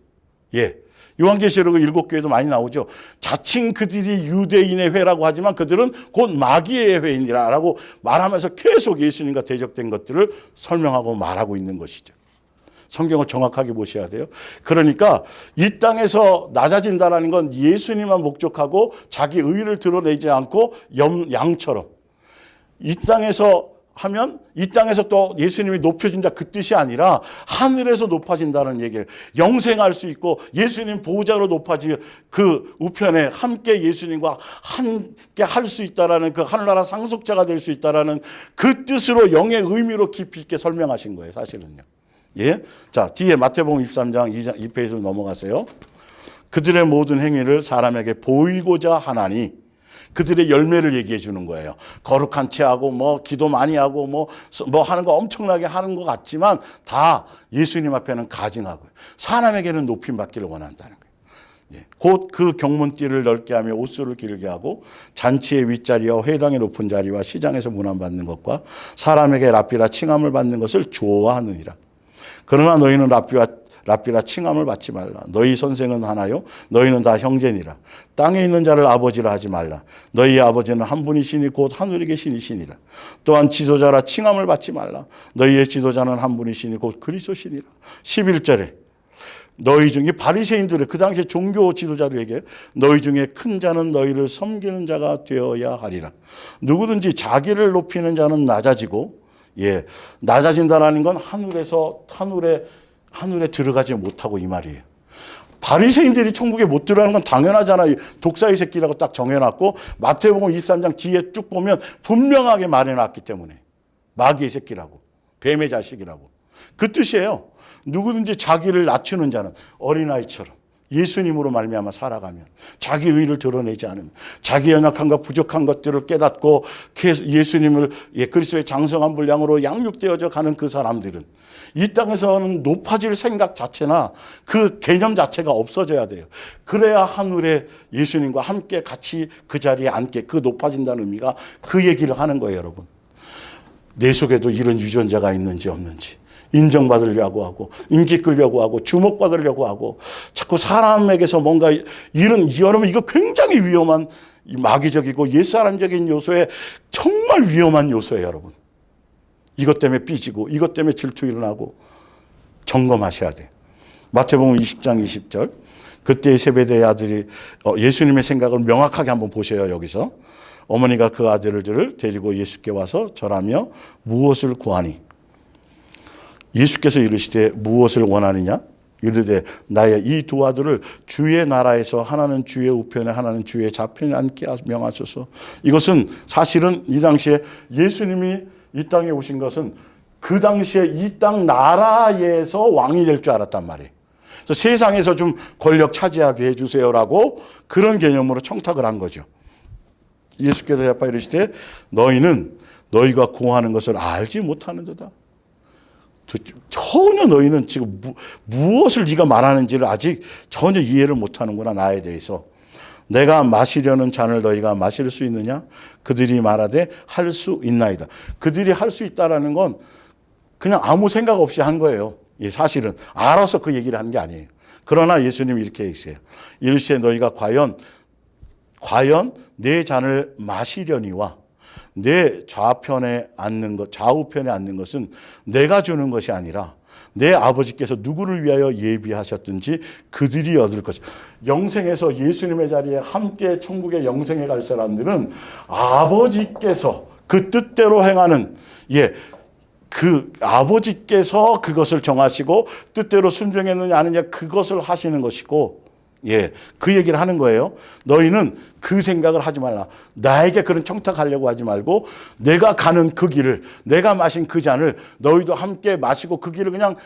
예. 요한계시록 7교회도 많이 나오죠. 자칭 그들이 유대인의 회라고 하지만 그들은 곧 마귀의 회인이라고 말하면서 계속 예수님과 대적된 것들을 설명하고 말하고 있는 것이죠. 성경을 정확하게 보셔야 돼요. 그러니까 이 땅에서 낮아진다는 건 예수님만 목적하고 자기 의를 드러내지 않고 양처럼 이 땅에서 하면 이 땅에서 또 예수님이 높여진다 그 뜻이 아니라 하늘에서 높아진다는 얘기예요. 영생할 수 있고 예수님 보호자로 높아지 그 우편에 함께 예수님과 함께 할 수 있다라는 그 하늘나라 상속자가 될 수 있다라는 그 뜻으로 영의 의미로 깊이 있게 설명하신 거예요. 사실은요. 예. 자, 뒤에 마태복음 23장 2페이지로 넘어가세요. 그들의 모든 행위를 사람에게 보이고자 하나니 그들의 열매를 얘기해 주는 거예요. 거룩한 채 하고 뭐 기도 많이 하고 뭐 하는 거 엄청나게 하는 것 같지만 다 예수님 앞에는 가증하고 사람에게는 높임 받기를 원한다는 거예요. 예. 곧 그 경문띠를 넓게 하며 옷수를 길게 하고 잔치의 윗자리와 회당의 높은 자리와 시장에서 문안받는 것과 사람에게 랍비라 칭함을 받는 것을 좋아하느니라. 그러나 너희는 랍비라 칭함을 받지 말라. 너희 선생은 하나요? 너희는 다 형제니라. 땅에 있는 자를 아버지라 하지 말라. 너희 아버지는 한 분이시니 곧 하늘에 계시니라. 또한 지도자라 칭함을 받지 말라. 너희의 지도자는 한 분이시니 곧 그리스도시니라. 11절에 너희 중에 바리새인들의 그 당시에 종교 지도자들에게 너희 중에 큰 자는 너희를 섬기는 자가 되어야 하리라. 누구든지 자기를 높이는 자는 낮아지고 낮아진다라는 건 하늘에 들어가지 못하고 이 말이에요. 바리새인들이 천국에 못 들어가는 건 당연하잖아요. 독사의 새끼라고 딱 정해놨고 마태복음 23장 뒤에 쭉 보면 분명하게 말해놨기 때문에 마귀의 새끼라고 뱀의 자식이라고 그 뜻이에요. 누구든지 자기를 낮추는 자는 어린아이처럼 예수님으로 말미암아 살아가면 자기 의를 드러내지 않으면 자기 연약함과 부족한 것들을 깨닫고 예수님을 그리스도의 장성한 분량으로 양육되어져 가는 그 사람들은 이 땅에서는 높아질 생각 자체나 그 개념 자체가 없어져야 돼요. 그래야 하늘에 예수님과 함께 같이 그 자리에 앉게 그 높아진다는 의미가 그 얘기를 하는 거예요. 여러분. 내 속에도 이런 유전자가 있는지 없는지 인정받으려고 하고 인기 끌려고 하고 주목받으려고 하고 자꾸 사람에게서 뭔가 여러분 이거 굉장히 위험한 마귀적이고 옛사람적인 요소에 정말 위험한 요소예요. 여러분. 이것 때문에 삐지고 이것 때문에 질투 일어나고 점검하셔야 돼요. 마태복음 20장 20절 그때 세베대의 아들이 예수님의 생각을 명확하게 한번 보셔요. 여기서 어머니가 그 아들들을 데리고 예수께 와서 절하며 무엇을 구하니 예수께서 이르시되 무엇을 원하느냐 이르되 나의 이 두 아들을 주의 나라에서 하나는 주의 우편에 하나는 주의 좌편에 앉게 명하소서. 이것은 사실은 이 당시에 예수님이 이 땅에 오신 것은 그 당시에 이 땅 나라에서 왕이 될 줄 알았단 말이에요. 그래서 세상에서 좀 권력 차지하게 해주세요라고 그런 개념으로 청탁을 한 거죠. 예수께서 대답하여 이르시되 너희는 너희가 구하는 것을 알지 못하는도다. 전혀 너희는 지금 무엇을 네가 말하는지를 아직 전혀 이해를 못하는구나. 나에 대해서. 내가 마시려는 잔을 너희가 마실 수 있느냐? 그들이 말하되 할 수 있나이다. 그들이 할 수 있다라는 건 그냥 아무 생각 없이 한 거예요. 사실은 알아서 그 얘기를 한 게 아니에요. 그러나 예수님이 이렇게 얘기했어요. 이르시되 너희가 과연 내 잔을 마시려니와 내 좌우편에 앉는 것은 내가 주는 것이 아니라 내 아버지께서 누구를 위하여 예비하셨든지 그들이 얻을 것이다. 영생에서 예수님의 자리에 함께 천국의 영생에 갈 사람들은 아버지께서 그 뜻대로 행하는, 그 아버지께서 그것을 정하시고 뜻대로 순종했느냐 아니냐 그것을 하시는 것이고, 그 얘기를 하는 거예요. 너희는 그 생각을 하지 말라. 나에게 그런 청탁하려고 하지 말고 내가 가는 그 길을, 내가 마신 그 잔을 너희도 함께 마시고 그 길을 그냥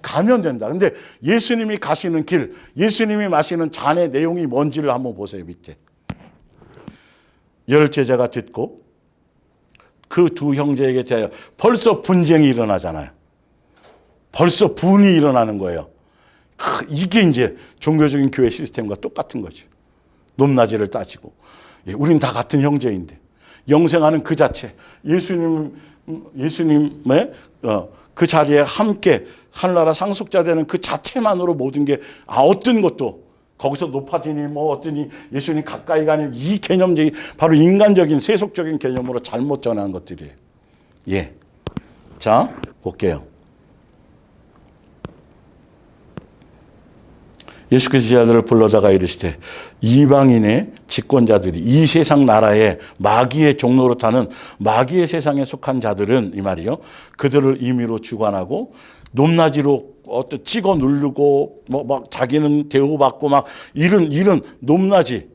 가면 된다. 근데 예수님이 가시는 길, 예수님이 마시는 잔의 내용이 뭔지를 한번 보세요. 밑에. 열 제자가 듣고 그 두 형제에게 벌써 분쟁이 일어나잖아요. 벌써 분이 일어나는 거예요. 이게 이제 종교적인 교회 시스템과 똑같은 거죠. 높낮이를 따지고. 우린 다 같은 형제인데. 영생하는 그 자체. 예수님의 그 자리에 함께 하늘나라 상속자 되는 그 자체만으로 모든 게, 어떤 것도 거기서 높아지니 어떠니 예수님 가까이 가니, 이 개념적인 바로 인간적인 세속적인 개념으로 잘못 전한 것들이에요. 자, 볼게요. 예수께서 제자들을 불러다가 이르시되 이방인의 집권자들이 이 세상 나라에 마귀의 종로로 타는 마귀의 세상에 속한 자들은, 이 말이요, 그들을 임의로 주관하고 높낮이로 어떤 찍어 누르고 막 자기는 대우받고 막 이런 높낮이,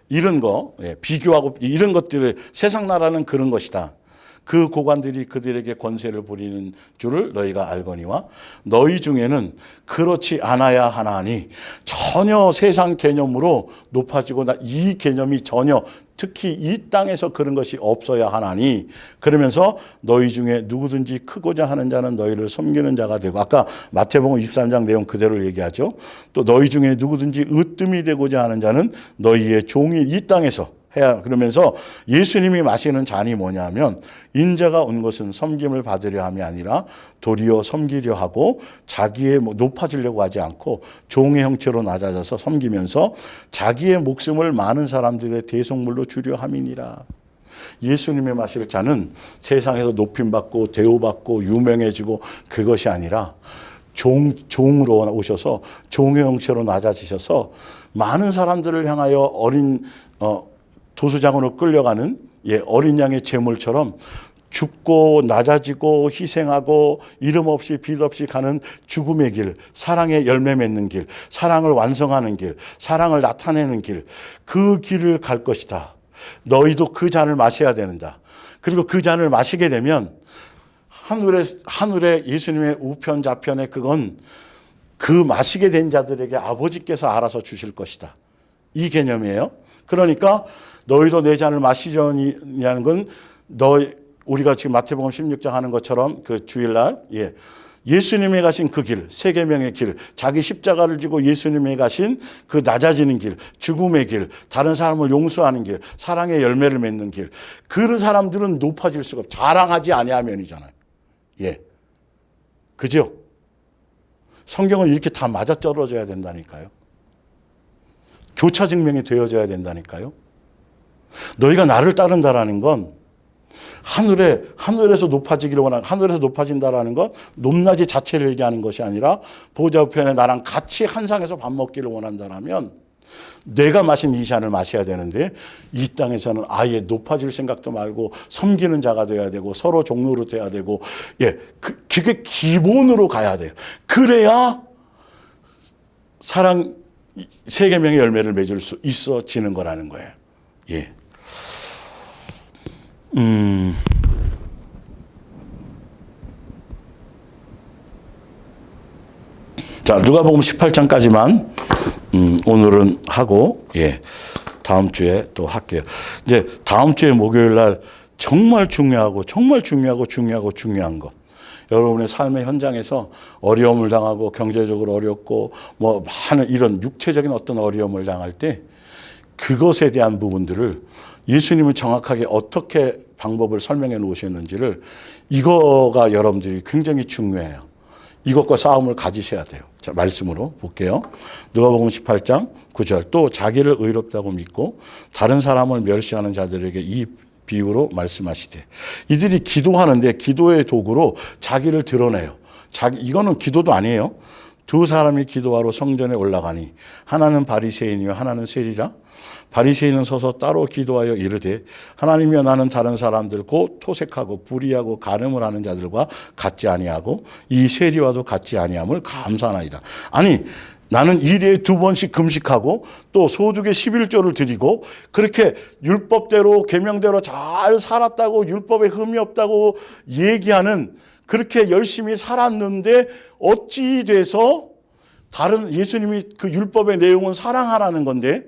이런 거, 비교하고 이런 것들을, 세상 나라는 그런 것이다. 그 고관들이 그들에게 권세를 부리는 줄을 너희가 알거니와 너희 중에는 그렇지 않아야 하나니, 전혀 세상 개념으로 높아지고 이 개념이 전혀, 특히 이 땅에서 그런 것이 없어야 하나니, 그러면서 너희 중에 누구든지 크고자 하는 자는 너희를 섬기는 자가 되고, 아까 마태복음 23장 내용 그대로 얘기하죠. 또 너희 중에 누구든지 으뜸이 되고자 하는 자는 너희의 종이 이 땅에서 해야. 그러면서 예수님이 마시는 잔이 뭐냐면, 인자가 온 것은 섬김을 받으려 함이 아니라 도리어 섬기려 하고 자기의 높아지려고 하지 않고 종의 형체로 낮아져서 섬기면서 자기의 목숨을 많은 사람들의 대속물로 주려 함이니라. 예수님이 마실 잔은 세상에서 높임받고 대우받고 유명해지고 그것이 아니라 종으로 오셔서 종의 형체로 낮아지셔서 많은 사람들을 향하여 어린 도수장으로 끌려가는 어린 양의 제물처럼 죽고 낮아지고 희생하고 이름 없이 빛 없이 가는 죽음의 길, 사랑의 열매 맺는 길, 사랑을 완성하는 길, 사랑을 나타내는 길, 그 길을 갈 것이다. 너희도 그 잔을 마셔야 된다. 그리고 그 잔을 마시게 되면 하늘에 예수님의 우편 좌편에 그건 그 마시게 된 자들에게 아버지께서 알아서 주실 것이다. 이 개념이에요. 그러니까 너희도 내 잔을 마시려냐는 건, 우리가 지금 마태복음 16장 하는 것처럼 그 주일날, 예수님이 가신 그 길, 세계명의 길, 자기 십자가를 지고 예수님이 가신 그 낮아지는 길, 죽음의 길, 다른 사람을 용서하는 길, 사랑의 열매를 맺는 길, 그런 사람들은 높아질 수가 없어요. 자랑하지 아니하면이잖아요. 그죠? 성경은 이렇게 다 맞아떨어져야 된다니까요. 교차 증명이 되어져야 된다니까요. 너희가 나를 따른다라는 건 하늘에서 높아지기를 원하는, 하늘에서 높아진다라는 건 높낮이 자체를 얘기하는 것이 아니라 보좌 우편에 나랑 같이 한 상에서 밥 먹기를 원한다라면 내가 마신 이 잔을 마셔야 되는데, 이 땅에서는 아예 높아질 생각도 말고 섬기는 자가 돼야 되고 서로 종로로 돼야 되고, 그게 기본으로 가야 돼요. 그래야 사랑 세계명의 열매를 맺을 수 있어지는 거라는 거예요. 자, 누가복음 18장까지만 오늘은 하고, 다음 주에 또 할게요. 이제 다음 주에 목요일 날 정말 중요한 것. 여러분의 삶의 현장에서 어려움을 당하고 경제적으로 어렵고 많은 이런 육체적인 어떤 어려움을 당할 때 그것에 대한 부분들을 예수님은 정확하게 어떻게 방법을 설명해 놓으셨는지를, 이거가 여러분들이 굉장히 중요해요. 이것과 싸움을 가지셔야 돼요. 자, 말씀으로 볼게요. 누가복음 18장 9절. 또 자기를 의롭다고 믿고 다른 사람을 멸시하는 자들에게 이 비유로 말씀하시되. 이들이 기도하는데 기도의 도구로 자기를 드러내요. 이거는 기도도 아니에요. 두 사람이 기도하러 성전에 올라가니 하나는 바리새인이요 하나는 세리라. 바리새인은 서서 따로 기도하여 이르되 하나님이여 나는 다른 사람들 곧 토색하고 불의하고 간음을 하는 자들과 같지 아니하고 이 세리와도 같지 아니함을 감사하나이다. 아니 나는 일일에 2번씩 금식하고 또 소득의 11조를 드리고 그렇게 율법대로 계명대로 잘 살았다고 율법에 흠이 없다고 얘기하는 그렇게 열심히 살았는데 어찌 돼서 다른 예수님이 그 율법의 내용은 사랑하라는 건데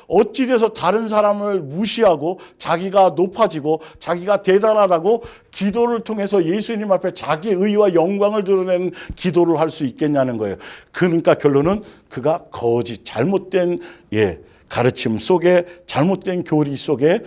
어찌 돼서 다른 사람을 무시하고 자기가 높아지고 자기가 대단하다고 기도를 통해서 예수님 앞에 자기 의와 영광을 드러내는 기도를 할 수 있겠냐는 거예요. 그러니까 결론은 그가 거짓 잘못된 가르침 속에 잘못된 교리 속에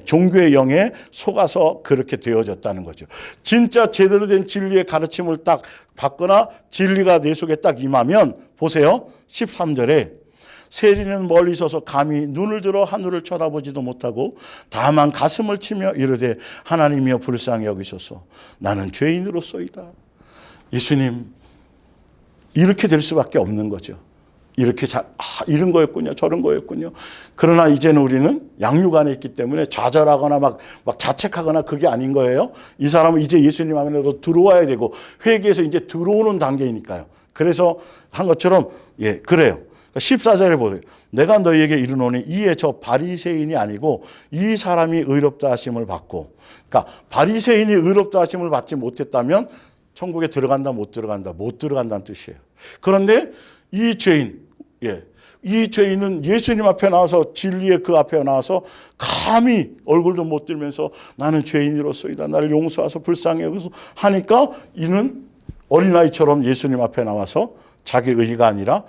종교의 영에 속아서 그렇게 되어졌다는 거죠. 진짜 제대로 된 진리의 가르침을 딱 받거나 진리가 내 속에 딱 임하면 보세요. 13절에 세리는 멀리 서서 감히 눈을 들어 하늘을 쳐다보지도 못하고 다만 가슴을 치며 이르되 하나님이여 불쌍히 여기소서 나는 죄인으로소이다. 예수님 이렇게 될 수밖에 없는 거죠. 이렇게 이런 거였군요. 저런 거였군요. 그러나 이제는 우리는 양육 안에 있기 때문에 좌절하거나 막 자책하거나 그게 아닌 거예요. 이 사람은 이제 예수님 안에도 들어와야 되고 회개해서 이제 들어오는 단계이니까요. 그래서 한 것처럼 그래요. 14절에 보세요. 내가 너희에게 이르노니 이에 저 바리새인이 아니고 이 사람이 의롭다 하심을 받고 그러니까 바리새인이 의롭다 하심을 받지 못했다면 천국에 들어간다 못 들어간다 못 들어간다는 뜻이에요. 그런데 이 죄인 이 죄인은 예수님 앞에 나와서 진리의 그 앞에 나와서 감히 얼굴도 못 들면서 나는 죄인으로소이다. 나를 용서하소 불쌍히 여기소 하니까 이는 어린아이처럼 예수님 앞에 나와서 자기 의가 아니라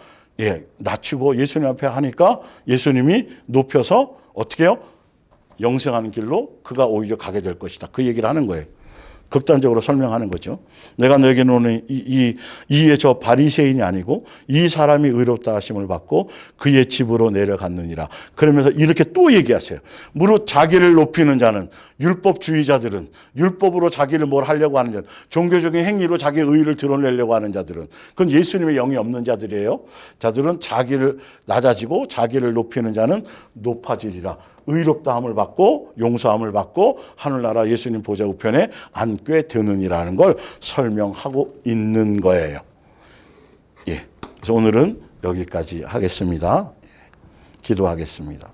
낮추고 예수님 앞에 하니까 예수님이 높여서 어떻게 해요? 영생하는 길로 그가 오히려 가게 될 것이다. 그 얘기를 하는 거예요. 극단적으로 설명하는 거죠. 내가 너에게 노는 이에 저 바리새인이 아니고 이 사람이 의롭다 하심을 받고 그의 집으로 내려갔느니라. 그러면서 이렇게 또 얘기하세요. 무릇 자기를 높이는 자는 율법주의자들은 율법으로 자기를 뭘 하려고 하는 자들 종교적인 행위로 자기의 의의를 드러내려고 하는 자들은 그건 예수님의 영이 없는 자들이에요. 자들은 자기를 낮아지고 자기를 높이는 자는 높아지리라. 의롭다함을 받고 용서함을 받고 하늘나라 예수님 보좌 우편에 앉게 되느니라는 걸 설명하고 있는 거예요. 그래서 오늘은 여기까지 하겠습니다. 기도하겠습니다.